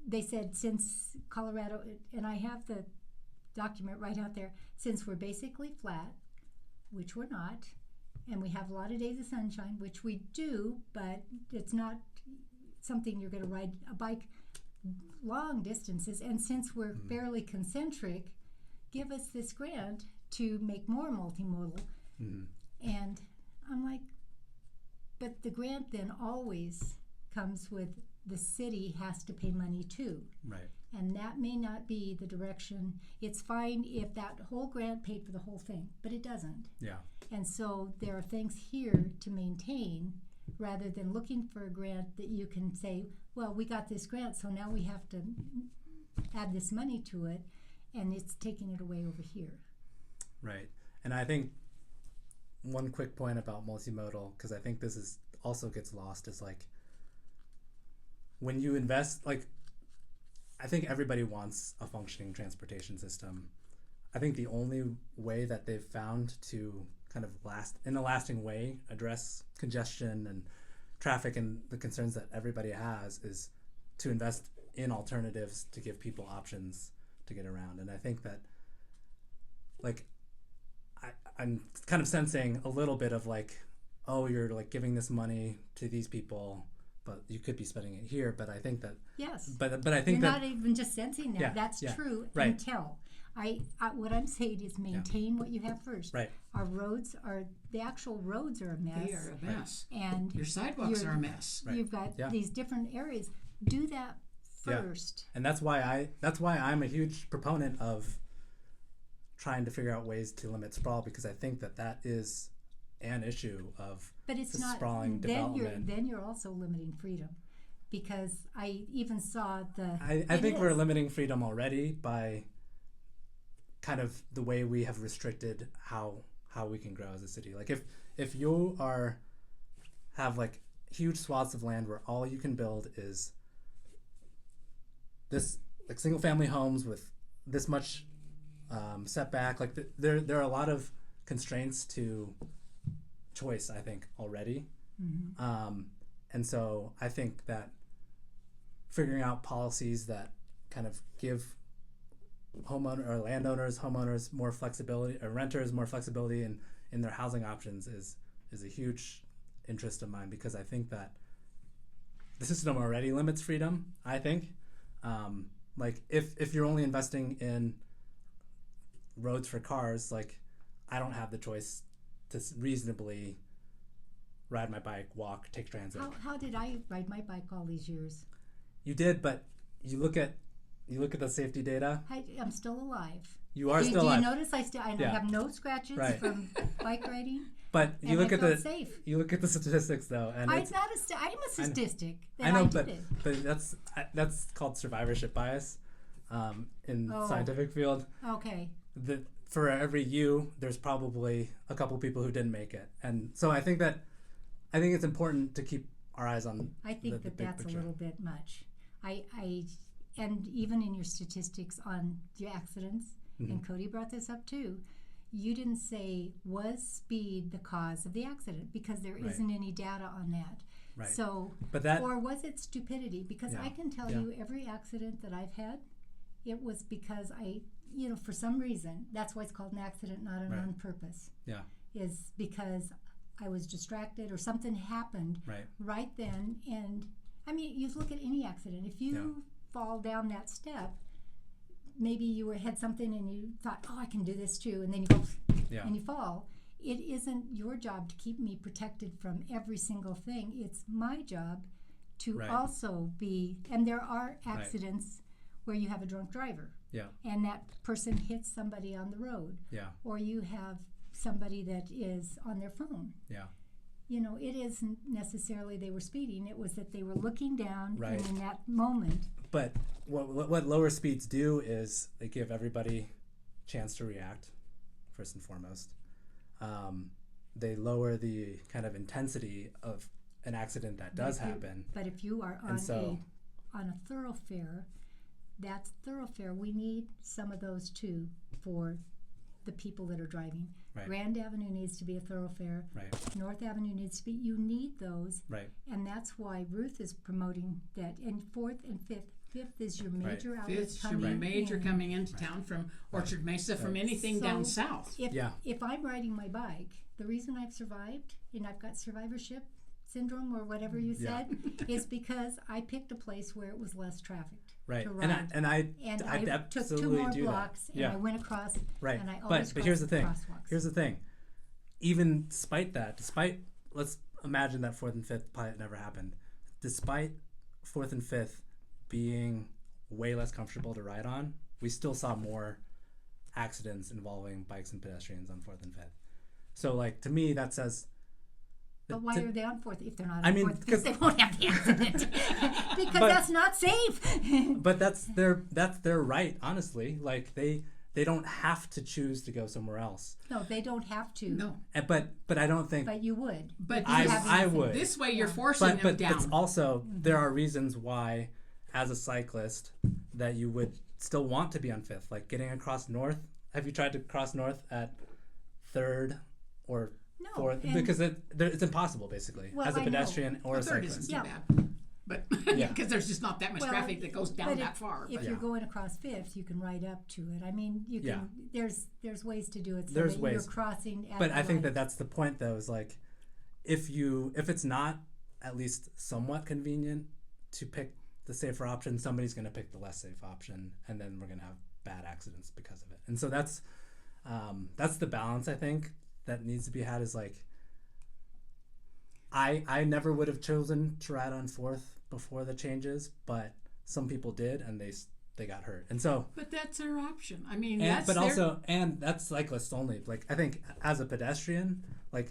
they said, since Colorado, and I have the document right out there, since we're basically flat, which we're not, and we have a lot of days of sunshine, which we do, but it's not something you're going to ride a bike long distances. And since we're fairly concentric, give us this grant to make more multimodal. And I'm like, but the grant then always comes with the city has to pay money too. Right. And that may not be the direction. It's fine if that whole grant paid for the whole thing, but it doesn't. Yeah. And so there are things here to maintain rather than looking for a grant that you can say, well, we got this grant, so now we have to add this money to it, and it's taking it away over here. Right. And I think one quick point about multimodal, because I think this is also gets lost, is like when you invest, like I think everybody wants a functioning transportation system. I think the only way that they've found to kind of in a lasting way address congestion and traffic and the concerns that everybody has is to invest in alternatives to give people options to get around. And I think that like I'm kind of sensing a little bit of like, oh, you're like giving this money to these people, but you could be spending it here. But I think that yes, but I think you're that not even just sensing that. Yeah, That's yeah, true right. until I what I'm saying is maintain what you have first. Right. Our roads are the actual roads are a mess. They are a mess. And Your sidewalks are a mess. Right. You've got Yeah. these different areas. Do that first. And that's why I'm a huge proponent of trying to figure out ways to limit sprawl, because I think that is an issue of But it's the not sprawling then development. then you're also limiting freedom, because I even saw the I think we're limiting freedom already by kind of the way we have restricted how we can grow as a city. Like if you have like huge swaths of land where all you can build is this like single family homes with this much setback, like there are a lot of constraints to choice, I think, already. And so I think that figuring out policies that kind of give homeowners more flexibility, or renters more flexibility in their housing options is a huge interest of mine, because I think that the system already limits freedom. I think like if you're only investing in roads for cars, like I don't have the choice to reasonably ride my bike, walk, take transit. how did I ride my bike all these years? You did, but you look at the safety data. I'm still alive. You are still do alive. you notice I Yeah. have no scratches Right. from bike riding? But you And look I at felt the safe. you look at the statistics though, and I'm it's, a statistic. I know, did it. but that's called survivorship bias in the scientific field. Okay. For every you, there's probably a couple people who didn't make it, and so I think it's important to keep our eyes on. I think the big that's picture. a little bit much. And even in your statistics on the accidents, and Cody brought this up too, you didn't say was speed the cause of the accident, because there Right. isn't any data on that. Right. So, But that or was it stupidity? Because Yeah. I can tell Yeah. you every accident that I've had, it was because for some reason, that's why it's called an accident, not an Right. on purpose, yeah is because I was distracted or something happened right then. And I mean, you look at any accident. If you fall down that step, maybe you had something and you thought, oh, I can do this too, and then you go and you fall. It isn't your job to keep me protected from every single thing. It's my job to Right. also be, and there are accidents where you have a drunk driver yeah and that person hits somebody on the road, yeah or you have somebody that is on their phone. yeah It isn't necessarily they were speeding. It was that they were looking down, Right. and in that moment, But what lower speeds do is they give everybody a chance to react, first and foremost. They lower the kind of intensity of an accident that does happen. But if you are on a thoroughfare, that's thoroughfare. We need some of those too for the people that are driving. Right. Grand Avenue needs to be a thoroughfare. Right. North Avenue needs to be. You need those. Right. And that's why Ruth is promoting that. And 4th and 5th. 5th is your major outlets Fifth should be coming major in. coming into town from Orchard Mesa, from anything So, down south. If I'm riding my bike, the reason I've survived and I've got survivorship syndrome or whatever you said is because I picked a place where it was less trafficked. Right. To ride. And I took 2 absolutely more do blocks that. and I went across. Right. And I always But here's the thing. crosswalks. Here's the thing. Even despite that, let's imagine that 4th and 5th pilot never happened. Despite 4th and 5th being way less comfortable to ride on, we still saw more accidents involving bikes and pedestrians on 4th and 5th. So, like, to me, that says. But why are they on 4th if they're not I on mean, 4th? Because they won't have the accident. Because that's not safe. But that's their right, honestly. Like, they don't have to choose to go somewhere else. No, they don't have to. No. But I don't think. But you would. But I would. This way you're forcing them down. But also, there are reasons why, as a cyclist, that you would still want to be on 5th. Like getting across North. Have you tried to cross North at 3rd or 4th? Because it's impossible, basically, as a pedestrian or a 3rd cyclist. isn't too bad. But Yeah. because there's just not that much traffic that goes down that far. If you're going across 5th, you can ride up to it. I mean, you can. There's ways to do it so There's that ways. you're crossing. At But the I think light. that's the point, though, is like, if it's not at least somewhat convenient to pick the safer option, somebody's going to pick the less safe option, and then we're going to have bad accidents because of it. And so that's the balance, I think, that needs to be had. Is like, I never would have chosen to ride on 4th before the changes, but some people did, and they got hurt. And so, but that's their option. I mean, that's cyclists only. Like, I think as a pedestrian, like,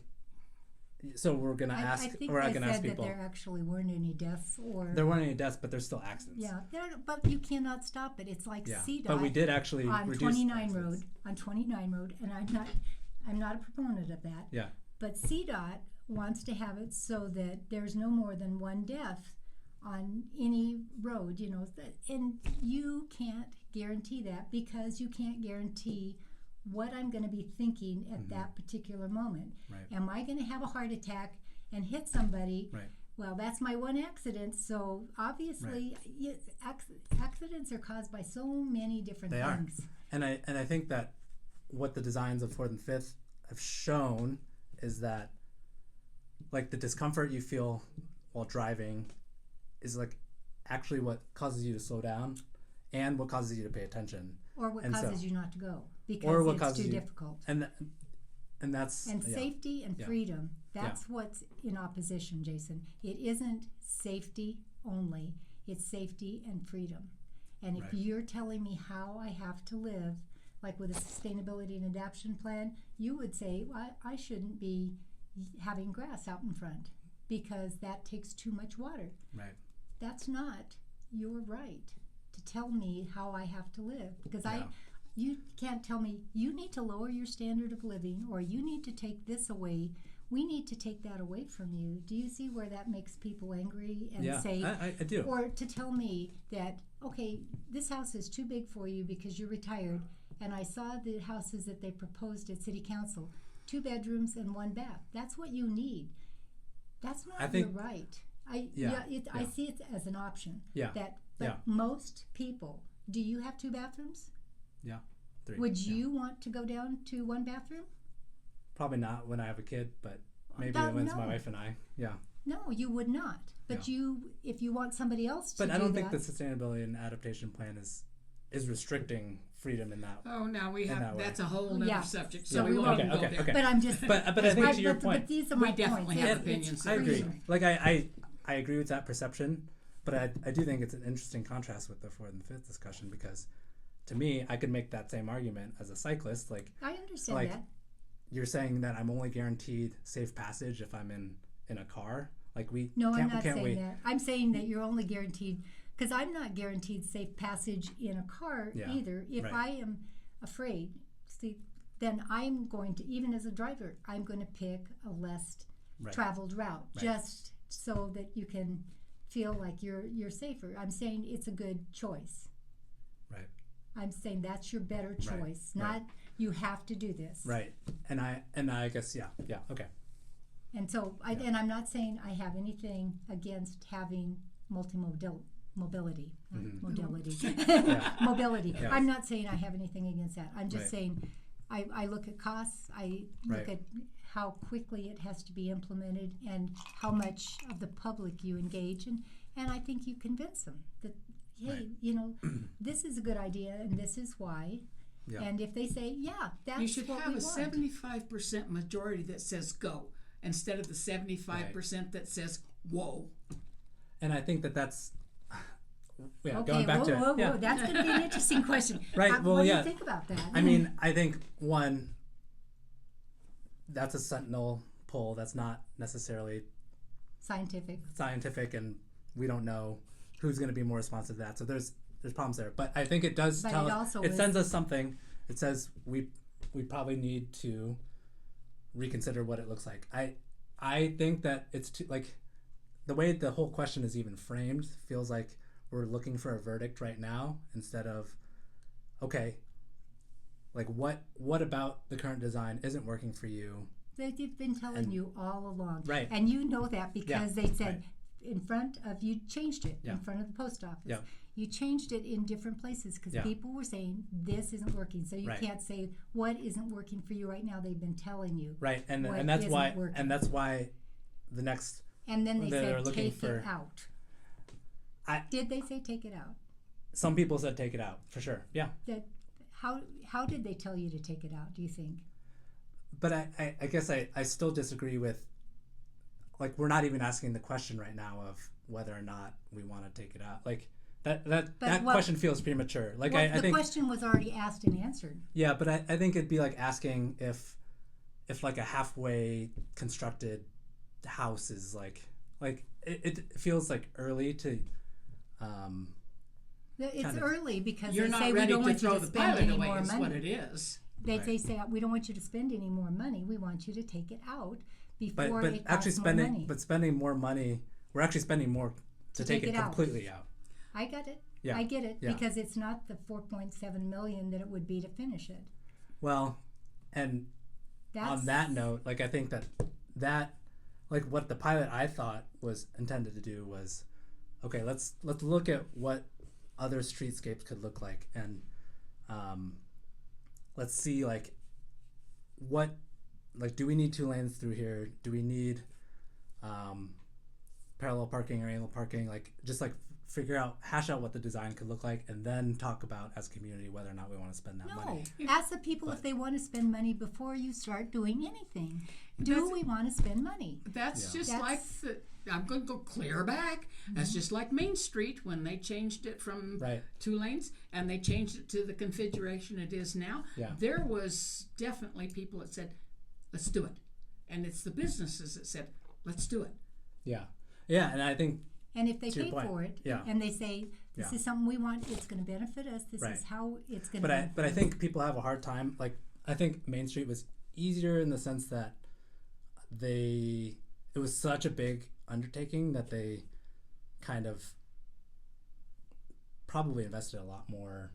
so we're gonna ask. I think we're they gonna said ask people. that there actually weren't any deaths or. There weren't any deaths, but there's still accidents. Yeah, but you cannot stop it. It's like CDOT. But we did actually on reduce 29 accidents. Road, and I'm not a proponent of that. Yeah. But CDOT wants to have it so that there's no more than one death on any road, and you can't guarantee that because you can't guarantee what I'm going to be thinking at that particular moment. Right. Am I going to have a heart attack and hit somebody? Right. Well, that's my one accident. So obviously, accidents are caused by so many different things. And I think that what the designs of 4th and 5th have shown is that, like, the discomfort you feel while driving is like actually what causes you to slow down and what causes you to pay attention. Or what causes you not to go because it's too difficult. And that's... And safety and freedom, that's what's in opposition, Jason. It isn't safety only. It's safety and freedom. And if you're telling me how I have to live, like with a sustainability and adaptation plan, you would say, well, I shouldn't be having grass out in front because that takes too much water. Right. That's not your right to tell me how I have to live because you can't tell me you need to lower your standard of living or you need to take this away. We need to take that away from you. Do you see where that makes people angry and say, I do. Or to tell me that, okay, this house is too big for you because you're retired, and I saw the houses that they proposed at City Council, 2 bedrooms and 1 bath. That's what you need. That's not your right. I see it as an option. Yeah. But most people, do you have 2 bathrooms? Yeah. 3. Would you want to go down to 1 bathroom? Probably not when I have a kid, but maybe when it's my wife and I. Yeah. No, you would not. But if you want somebody else to do that. But I don't think the sustainability and adaptation plan is restricting freedom in that. Oh, now we have that's a whole other subject. So Yeah, we won't okay, go there. But I'm just. But I think to your point, But these are my we definitely points. have opinions. I agree. Like I agree with that perception, but I do think it's an interesting contrast with the 4th and 5th discussion because, to me, I could make that same argument as a cyclist. Like I understand that. You're saying that I'm only guaranteed safe passage if I'm in a car. Like we. No, I'm not saying that. I'm saying that you're only guaranteed because I'm not guaranteed safe passage in a car either. If I am afraid, then I'm going to, even as a driver, I'm going to pick a less traveled route just so that you can feel like you're safer. I'm saying it's a good choice. Right. I'm saying that's your better choice. Not You have to do this. Right. And I guess, yeah, okay. And so, and I'm not saying I have anything against having mobility. Modality. Mobility. Yeah. I'm not saying I have anything against that. I'm just Right. saying I look at costs, I look at how quickly it has to be implemented and how much of the public you engage, and I think you convince them that, hey, this is a good idea and this is why. Yeah. And if they say, yeah, that's what we want. You should have a 75% majority that says go instead of the 75% that says whoa. And I think that's okay, going back to whoa, that's going to be an interesting question. Right. What do you think about that? I mean, I think one, that's a sentinel poll. That's not necessarily scientific, and we don't know who's going to be more responsive to that. So there's problems there. But I think it does tell us. It sends us something. It says we probably need to reconsider what it looks like. I think that it's too, like, the way the whole question is even framed feels like we're looking for a verdict right now instead of, okay, like what about the current design isn't working for you? They've been telling you all along. Right. And you know that because they said in front of, you changed it Yeah. in front of the post office. Yeah. You changed it in different places because people were saying this isn't working. So you Right. can't say what isn't working for you right now. They've been telling you. Right. And what that's isn't why working. and that's why the next And then they they're said looking take for- it out. Did they say take it out? some people said take it out for sure. Yeah. How did they tell you to take it out, do you think? But I guess I still disagree with, like, we're not even asking the question right now of whether or not we want to take it out. Like that question feels premature. Like I the think question was already asked and answered. Yeah, but I think it'd be like asking if like a halfway constructed house is like it feels like early to It's early because You're they not say we ready don't to want you throw to the spend pilot any away more is what money. it is. They say we don't want you to spend any more money. We want you to take it out before but it actually costs more money. spending more money, we're actually spending more to take it completely out. I get it. Yeah. I get it Yeah. because it's not the $4.7 million that it would be to finish it. Well, and on that note, like I think that like what the pilot I thought was intended to do was, okay, let's look at what other streetscapes could look like, and let's see like what, like, do we need 2 lanes through here? Do we need parallel parking or angle parking? Like, just like hash out what the design could look like, and then talk about as a community whether or not we want to spend that money. Ask the people if they want to spend money before you start doing anything. Do we want to spend money? That's like I'm going to go clear back. That's just like Main Street when they changed it from 2 lanes and they changed it to the configuration it is now. Yeah. There was definitely people that said, let's do it. And it's the businesses that said, let's do it. Yeah. Yeah, and I think and if they pay for it, and they say, this is something we want, it's going to benefit us, this is how it's going to benefit. But I think people have a hard time. Like, I think Main Street was easier in the sense that it was such a big undertaking that they kind of probably invested a lot more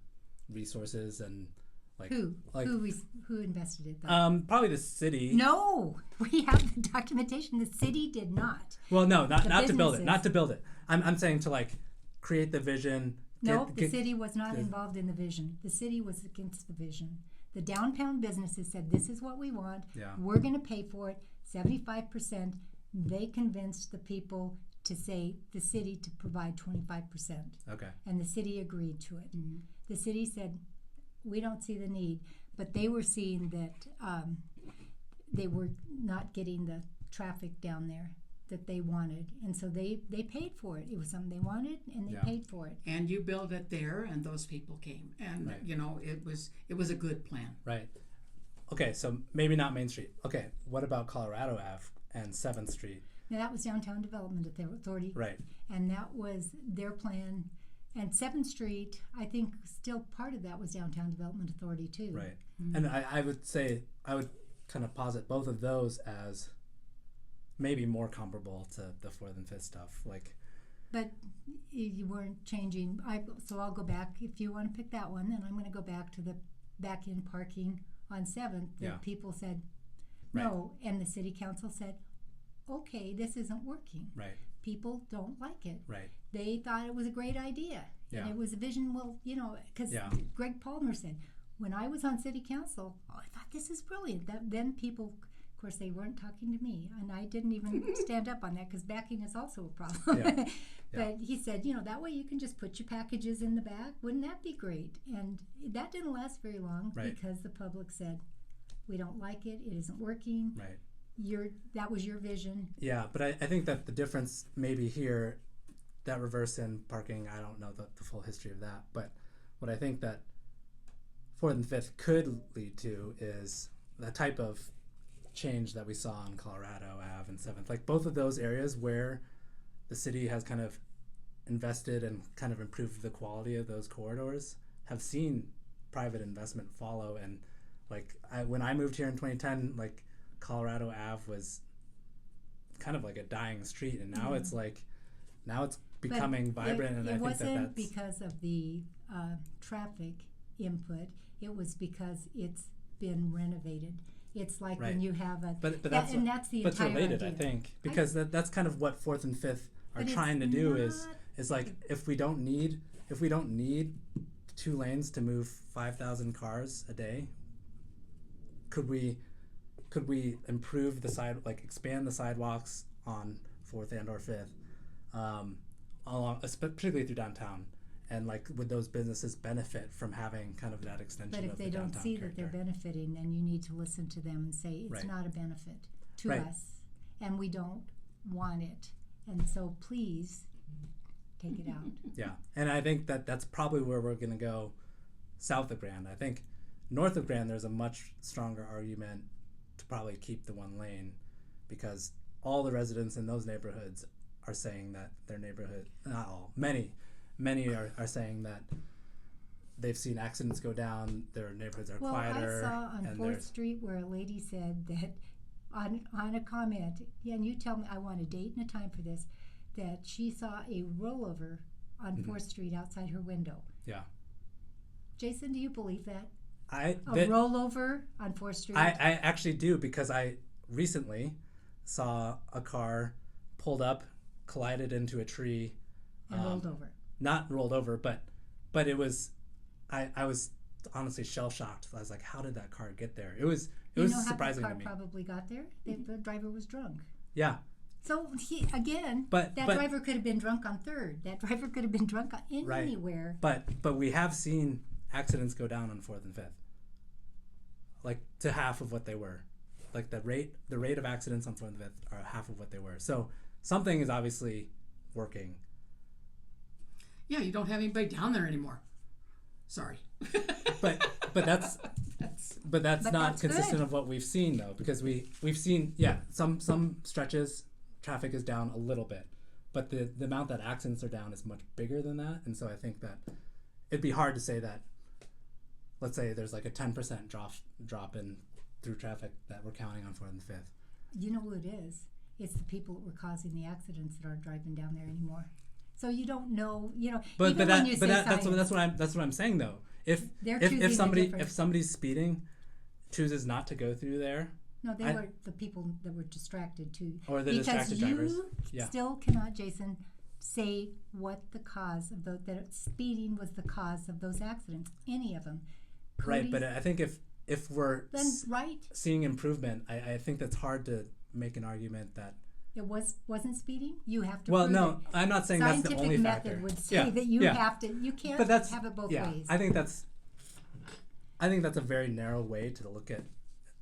resources and like who invested it though? Probably the city. No, we have the documentation. The city did not. Well, no, not to build it. Not to build it. I'm saying to like create the vision. No, the city was not involved in the vision. The city was against the vision. The downtown businesses said, "This is what we want. Yeah. We're going to pay for it. 75%." They convinced the people to say the city to provide 25%. Okay. And the city agreed to it. Mm-hmm. The city said, we don't see the need, but they were seeing that they were not getting the traffic down there that they wanted, and so they paid for it. It was something they wanted, and they paid for it. And you built it there, and those people came, and it was a good plan. Right. Okay, so maybe not Main Street. Okay, what about Colorado Ave and 7th Street? Now that was Downtown Development Authority, right? And that was their plan. And 7th Street, I think, still part of that was Downtown Development Authority too. Right. Mm-hmm. And I would kind of posit both of those as maybe more comparable to the 4th and 5th stuff. Like, but you weren't changing. So I'll go back. If you want to pick that one, then I'm going to go back to the back-end parking on 7th that Yeah. people said Right. no, and the city council said, okay, this isn't working. Right. People don't like it. Right. They thought it was a great idea. Yeah. And it was a vision, well, because Yeah. Greg Palmer said, when I was on city council, I thought this is brilliant. Then people, of course, they weren't talking to me, and I didn't even stand up on that because backing is also a problem. Yeah. But he said, that way you can just put your packages in the back. Wouldn't that be great? And that didn't last very long Right. because the public said, we don't like it. It isn't working. Right. That was your vision. Yeah, but I think that the difference maybe here, that reverse in parking, I don't know the full history of that, but what I think that 4th and 5th could lead to is the type of change that we saw in Colorado Ave and 7th. Like both of those areas where the city has kind of invested and kind of improved the quality of those corridors have seen private investment follow. And like when I moved here in 2010, like Colorado Ave was kind of like a dying street, and now it's becoming vibrant. And I it think wasn't that's because of the traffic input. It was because it's been renovated. It's like Right. when you have a but that's the but it's entire related, idea. I think, because that's kind of what 4th and 5th are But trying to it's do not- is like if we don't need 2 lanes to move 5,000 cars a day, could we improve expand the sidewalks on 4th and or 5th along, particularly through downtown, and like would those businesses benefit from having kind of that extension But if of they the don't downtown see character? that they're benefiting, then you need to listen to them and say it's Right. not a benefit to Right. us, and we don't want it. And so please take it out. Yeah, and I think that's probably where we're going to go south of Grand. I think north of Grand, there's a much stronger argument to probably keep the 1 lane, because all the residents in those neighborhoods are saying that their neighborhood, not all, many are saying that they've seen accidents go down, their neighborhoods are Well, quieter. I saw on and 4th there's- Street where a lady said that on a comment, and you tell me, I want a date and a time for this, that she saw a rollover on 4th Street outside her window. Yeah. Jason, do you believe that? A Rollover on 4th Street? I actually do, because I recently saw a car pulled up, collided into a tree. and rolled over. Not rolled over, but it was, I was honestly shell shocked. I was like, how did that car get there? It was surprising how to that me. car probably got there? The driver was drunk. Yeah. So But driver could have been drunk on 3rd. That driver could have been drunk anywhere. But we have seen accidents go down on 4th and 5th, like to half of what they were. Like the rate of accidents on 4th and 5th are half of what they were. So something is obviously working. Yeah, you don't have anybody down there anymore. Sorry. But that's not consistent good. of what we've seen though, because we've seen some stretches traffic is down a little bit, but the amount that accidents are down is much bigger than that, and so I think that it'd be hard to say that. Let's say there's like a 10% drop in through traffic that we're counting on 4th and 5th. You know who it is? It's the people that were causing the accidents that aren't driving down there anymore. So you don't know, But that's what I'm saying though. If different. somebody's speeding, chooses not to go through there. No, they were the people that were distracted too. Or the because distracted drivers. You still cannot, Jason, say what the cause of that speeding was the cause of those accidents. Any of them. Right, but I think if we're right, seeing improvement, I think that's hard to make an argument that it wasn't speeding. You have to. Well, prove no, it. I'm not saying that's the only factor. Scientific method would say that you have to. You can't have it both ways. I think that's a very narrow way to look at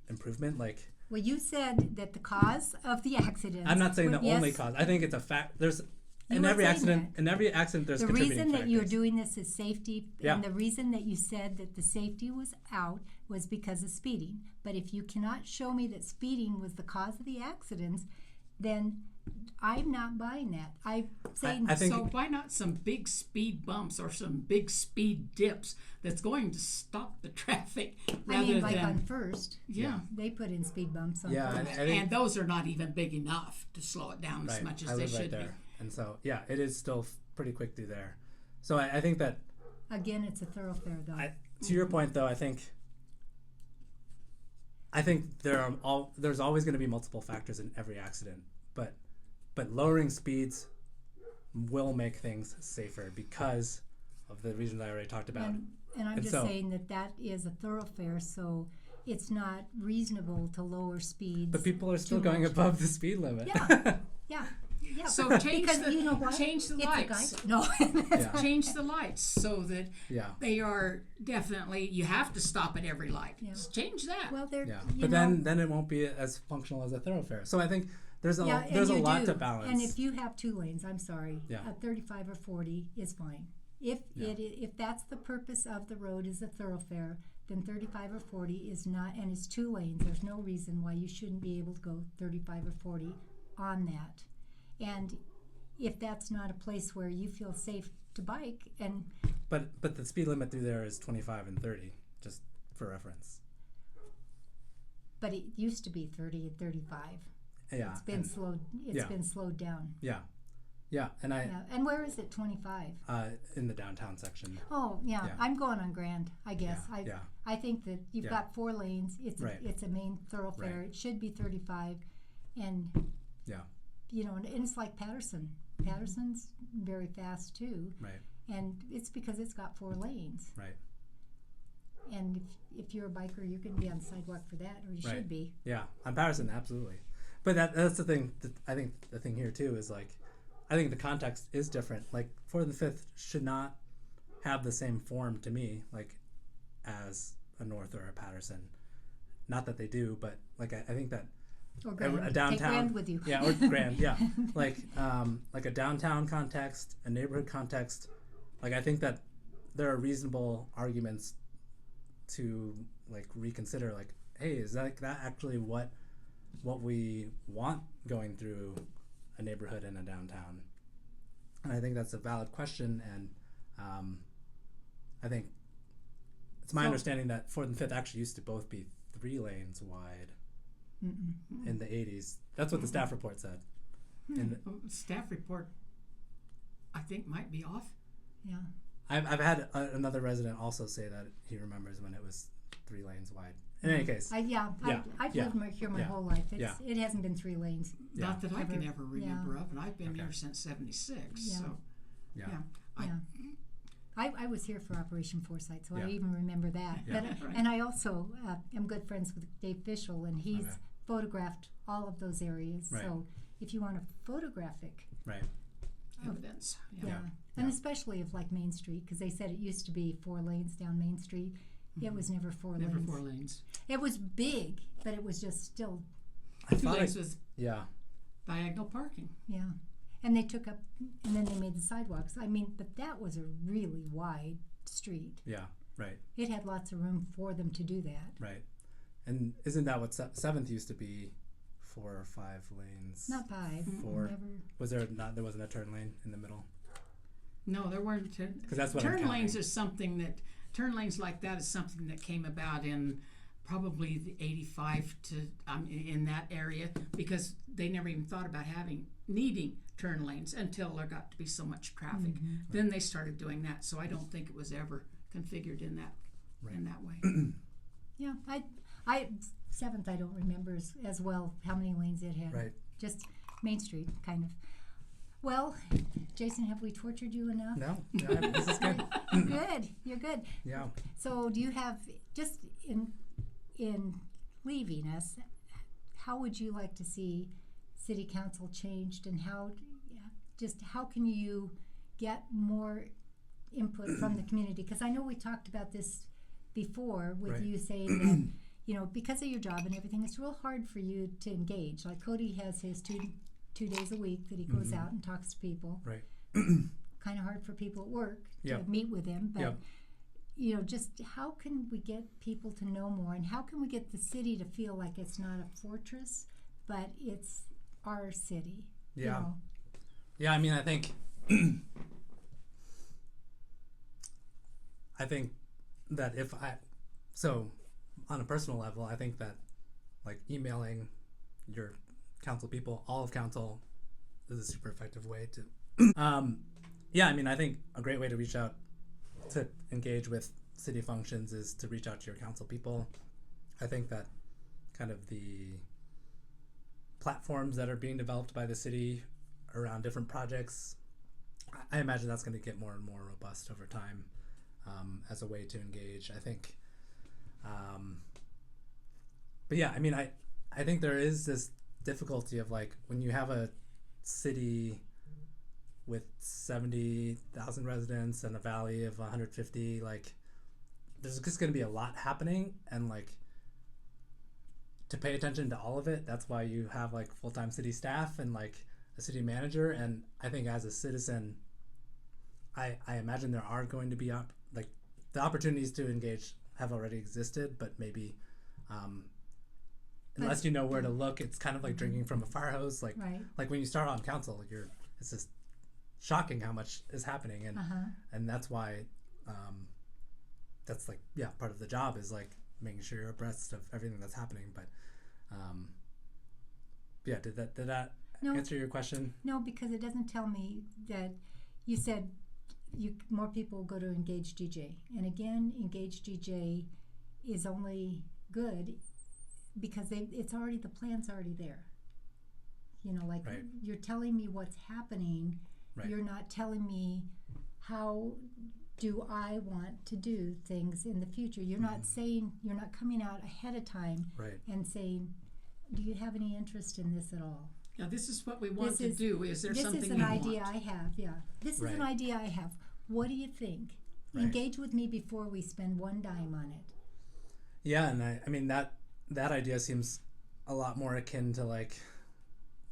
improvement. Like, well, you said that the cause of the accident. I'm not saying the only cause. I think it's a fact. There's in every accident. In every accident, there's the contributing reason that factors. you're doing this is safety, Yeah. and the reason that you said that the safety was out was because of speeding. But if you cannot show me that speeding was the cause of the accidents, then I'm not buying that. I'm saying I think so. Why not some big speed bumps or some big speed dips that's going to stop the traffic rather like than on First. yeah. They put in speed bumps on Yeah, First. I think, And those are not even big enough to slow it down as right, much as I they live right should there, be. and so it is still pretty quick through there. So I think that Again, it's a thoroughfare, though. to your point though, I think I think there's always going to be multiple factors in every accident, but lowering speeds will make things safer because of the reasons I already talked about. And I'm just saying that is a thoroughfare, so it's not reasonable to lower speeds. But people are still going above the speed limit. Yeah. So change because the you know what? change the It's lights. No. Change the lights so that Yeah. they are definitely, you have to stop at every light. Yeah. Change that. Well, they're Yeah. you But know, then it won't be as functional as a thoroughfare. So I think there's a and there's a you lot do. to balance. And if you have 2 lanes, I'm sorry, Yeah. a 35 or 40 is fine. If that's the purpose of the road is a thoroughfare, then 35 or 40 is not, and it's 2 lanes. There's no reason why you shouldn't be able to go 35 or 40 on that. And if that's not a place where you feel safe to bike, and but the speed limit through there is 25 and 30, just for reference. but it used to be 30 and 35. Yeah. It's been slowed. It's been slowed down. Yeah. Yeah, and And where is it? 25. In the downtown section. Oh yeah, Yeah. I'm going on Grand. I guess. Yeah. I think that you've Yeah. got 4 lanes. It's Right. it's a main thoroughfare. Right. It should be 35, and Yeah. and it's like Patterson. Patterson's very fast too, Right. and it's because it's got 4 lanes. Right. And if you're a biker, you're going to be on the sidewalk for that, or you Right. should be. Yeah, on Patterson, absolutely. But that's the thing. I think the thing here too is like, I think the context is different. Like 4th and 5th should not have the same form to me, like as a North or a Patterson. Not that they do, but like I think that Or Grand. a downtown, Take Grand with you. yeah, or Grand, yeah, like a downtown context, a neighborhood context. Like I think that there are reasonable arguments to like reconsider. Like, hey, is that actually what we want going through a neighborhood in a downtown? And I think that's a valid question. And I think it's my understanding that 4th and 5th actually used to both be 3 lanes wide in the 80s. That's what the staff report said. Staff report, I think, might be off. Yeah. I've had another resident also say that he remembers when it was 3 lanes wide. In any case, I've lived here my whole life. It hasn't been 3 lanes. Yeah. Not that I can ever Yeah. remember of, and I've been here since '76. Yeah. So yeah. I was here for Operation Foresight, so Yeah. I even remember that. Yeah. But, and I also am good friends with Dave Fischel, and he's Okay. photographed all of those areas. Right. So if you want a photographic, Right. evidence. yeah. And especially of like Main Street, because they said it used to be 4 lanes down Main Street. It was never 4 Never lanes. 4 lanes. It was big, but it was just still, I 2 thought lanes was yeah. diagonal parking. yeah. And they took up, and then they made the sidewalks. I mean, but that was a really wide street. Yeah. Right. It had lots of room for them to do that. Right. And isn't that what 7th used to be? 4 or 5 lanes. Not 5. 4. Never. Was there not? There wasn't a turn lane in the middle. No, there weren't. Because that's what I'm turn lanes counting. is something that turn lanes like that is something that came about in probably the 85 to in that area, because they never even thought about needing turn lanes until there got to be so much traffic. Then they started doing that. So I don't think it was ever configured in that way. Yeah, I 7th I don't remember as well how many lanes it had. Right. Just Main Street, kind of. Well, Jason, have we tortured you enough? No. Yeah, this is good. Good. You're good. Yeah. So do you have, just in leaving us, how would you like to see city council changed, and how can you get more input from the community? Because I know we talked about this before with Right. you saying that, because of your job and everything, it's real hard for you to engage. Like Cody has his two days a week that he goes out and talks to people. Right. Kind of hard for people at work to Yep. meet with him, but Yep. just how can we get people to know more, and how can we get the city to feel like it's not a fortress, but it's our city? Yeah. Yeah, I mean, I think that so on a personal level, I think that like emailing your council people, all of council, is a super effective way to I mean, I think a great way to reach out to engage with city functions is to reach out to your council people. I think that kind of the platforms that are being developed by the city around different projects. I imagine that's going to get more and more robust over time as a way to engage. I think, but yeah, I mean, I think there is this difficulty of like when you have a city with 70,000 residents and a valley of 150, like there's just going to be a lot happening, and like to pay attention to all of it, that's why you have like full-time city staff and like a city manager. And I think as a citizen, I imagine there are going to be like the opportunities to engage have already existed, but maybe unless you know where to look, it's kind of like drinking from a fire hose. Like like when you start on council, it's just shocking how much is happening, and that's why that's like part of the job is like making sure you're abreast of everything that's happening. But did that answer your question? No, because it doesn't tell me that you said more people go to Engage DJ, and again, Engage DJ is only good because it's already, the plan's already there. You know, like you're telling me what's happening. You're not telling me how do I want to do things in the future. You're not saying, you're not coming out ahead of time and saying, do you have any interest in this at all? Yeah, this is what we want to do. Is there something This is an idea I have, This is an idea I have. What do you think? Engage with me before we spend one dime on it. Yeah, and I mean that idea seems a lot more akin to like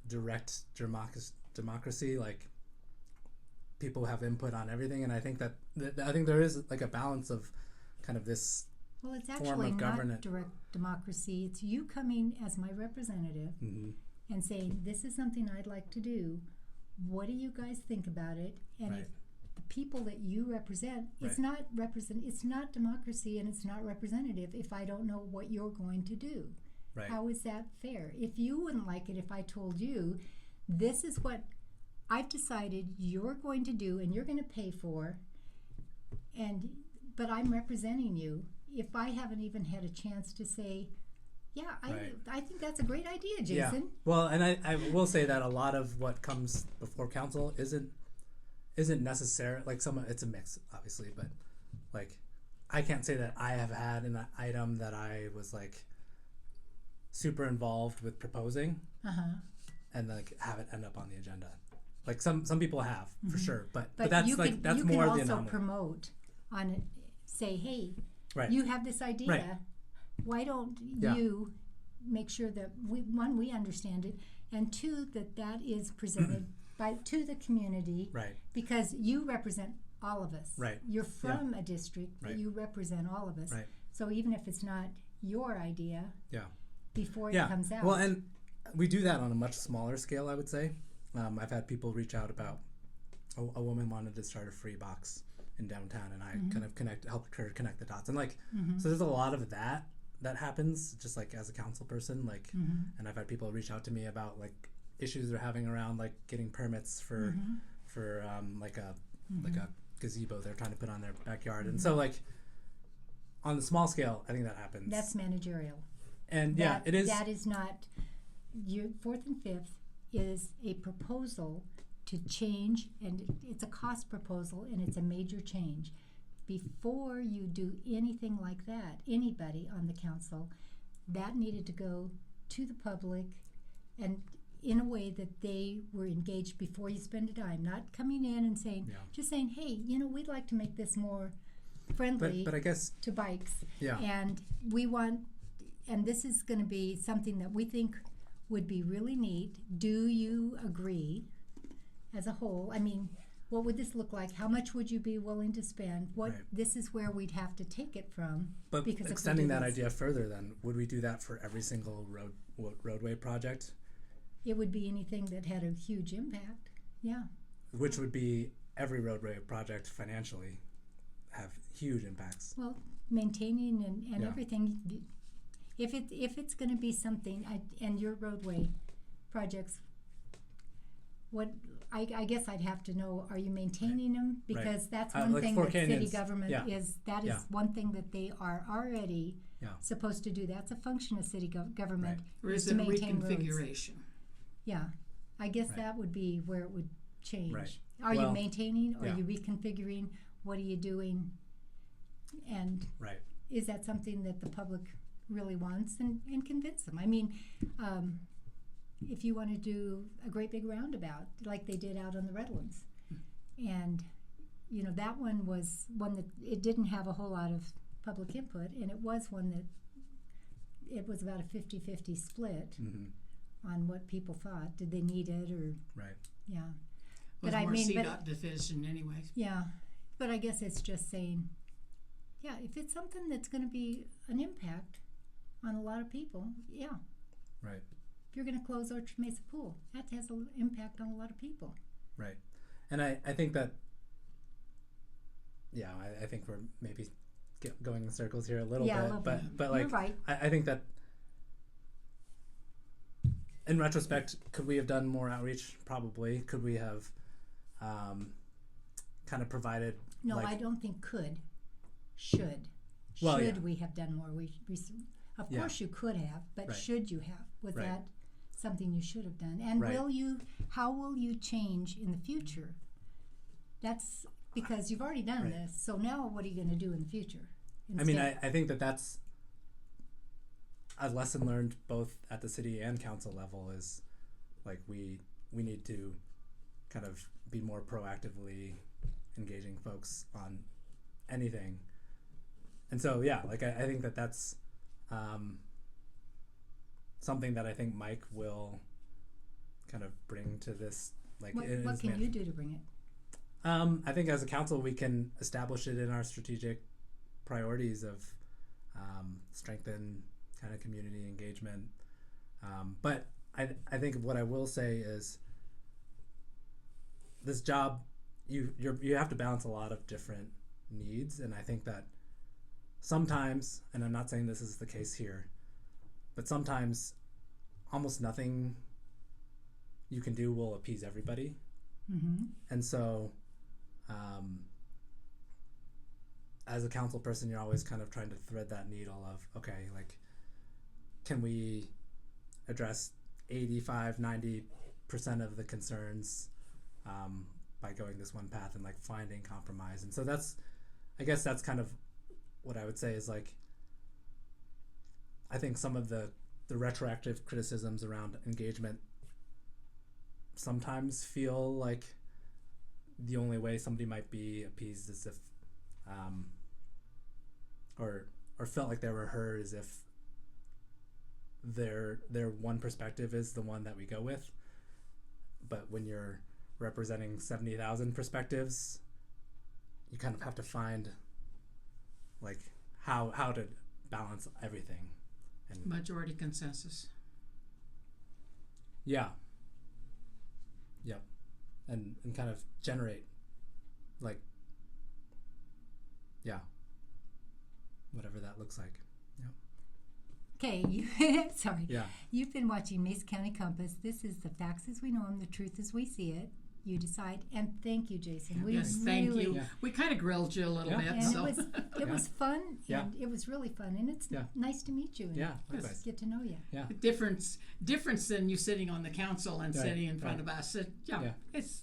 direct democracy, like people have input on everything, and I think that I think there is like a balance of kind of this well, it's form actually of governance. Not direct democracy. It's you coming as my representative and saying, this is something I'd like to do. What do you guys think about it? And if the people that you represent, it's not democracy, and it's not representative if I don't know what you're going to do. How is that fair? If you wouldn't like it if I told you, this is what I've decided you're going to do and you're going to pay for, but I'm representing you. If I haven't even had a chance to say, I think that's a great idea, Jason. Yeah. Well, and I will say that a lot of what comes before council isn't necessary. Like it's a mix, obviously, but like I can't say that I have had an item that I was like super involved with proposing and like have it end up on the agenda. Like some people have for sure, but that's you like can, that's you more can the also anomaly. Promote on it. Say, hey, you have this idea. Why don't you make sure that we understand it, and two, that is presented to the community, because you represent all of us. You're from a district, but you represent all of us. So even if it's not your idea, before it comes out. Well, and we do that on a much smaller scale, I would say. I've had people reach out about a woman wanted to start a free box in downtown, and I kind of helped her connect the dots, and like so there's a lot of that happens just like as a council person, like and I've had people reach out to me about like issues they're having around like getting permits for like a gazebo they're trying to put on their backyard, and so like on the small scale I think that happens. That's managerial. And it is. That is not your fourth and fifth is a proposal to change, and it's a cost proposal, and it's a major change. Before you do anything like that, anybody on the council, that needed to go to the public and in a way that they were engaged before you spend a dime, not coming in and saying, just saying, hey, we'd like to make this more friendly but I guess, to bikes. And we want, and this is going to be something that we think would be really neat. Do you agree as a whole? I mean, what would this look like? How much would you be willing to spend? This is where we'd have to take it from. But because extending that idea further, then would we do that for every single roadway project? It would be anything that had a huge impact. Which would be every roadway project financially have huge impacts. Well, maintaining and everything. If it's going to be something, and your roadway projects, I guess I'd have to know, are you maintaining them? Because that's Like one thing Four that city Canyons, government yeah. is, that is Yeah. one thing that they are already Yeah. supposed to do. That's a function of city government. Or is to it maintain roads. reconfiguration? Yeah, I guess Right. that would be where it would change. Right. Are you Well, maintaining, or yeah. are you reconfiguring? What are you doing? And Right. is that something that the public really wants? And convince them. I mean, if you want to do a great big roundabout like they did out on the Redlands, and that one was one that it didn't have a whole lot of public input, and it was one that it was about a 50-50 split on what people thought. Did they need it, or Right. yeah. It was But I more mean, CDOT division anyway. yeah, but I guess it's just saying, yeah, if it's something that's going to be an impact on a lot of people, yeah. Right. If you're going to close Orchard Mesa Pool, that has an impact on a lot of people. Right. And I think that, yeah, I think we're maybe going in circles here a little Yeah, a bit, little bit. but like, You're right. I think that in retrospect, could we have done more outreach? Probably. Could we have kind of provided? No, like, I don't think could. Should. Well, should yeah. we have done more? Of Yeah. course you could have, but Right. should you have? Was Right. that something you should have done? And Right. how will you change in the future? That's because you've already done Right. this, so now what are you going to do in the future? I mean, instead? I think that's a lesson learned both at the city and council level is like we need to kind of be more proactively engaging folks on anything. And so, yeah, like I think that's something that I think Mike will kind of bring to this. Like, what can you do to bring it? I think as a council, we can establish it in our strategic priorities of strengthen kind of community engagement. But I think what I will say is this job, you have to balance a lot of different needs. And I think that sometimes, and I'm not saying this is the case here, but sometimes almost nothing you can do will appease everybody. Mm-hmm. And so as a council person, you're always kind of trying to thread that needle of, okay, like, can we address 85-90% of the concerns by going this one path and like finding compromise. And so I guess that's kind of what I would say is like, I think some of the retroactive criticisms around engagement sometimes feel like the only way somebody might be appeased is if or felt like they were heard is if their one perspective is the one that we go with. But when you're representing 70,000 perspectives, you kind of have to find like how to balance everything. And Majority consensus. yeah. Yep. And kind of generate like, yeah, whatever that looks like. Okay, sorry. Yeah. You've been watching Mesa County Compass. This is the facts as we know them, the truth as we see it. You decide. And thank you, Jason. We Yes, really, thank you. Yeah. We kind of grilled you a little bit. And So. it was fun, Yeah. and it was really fun, and it's Yeah. nice to meet you and Yeah, likewise. get to know you. Yeah. difference than you sitting on the council and Right, sitting in front right. of us. Yeah, Yeah. it's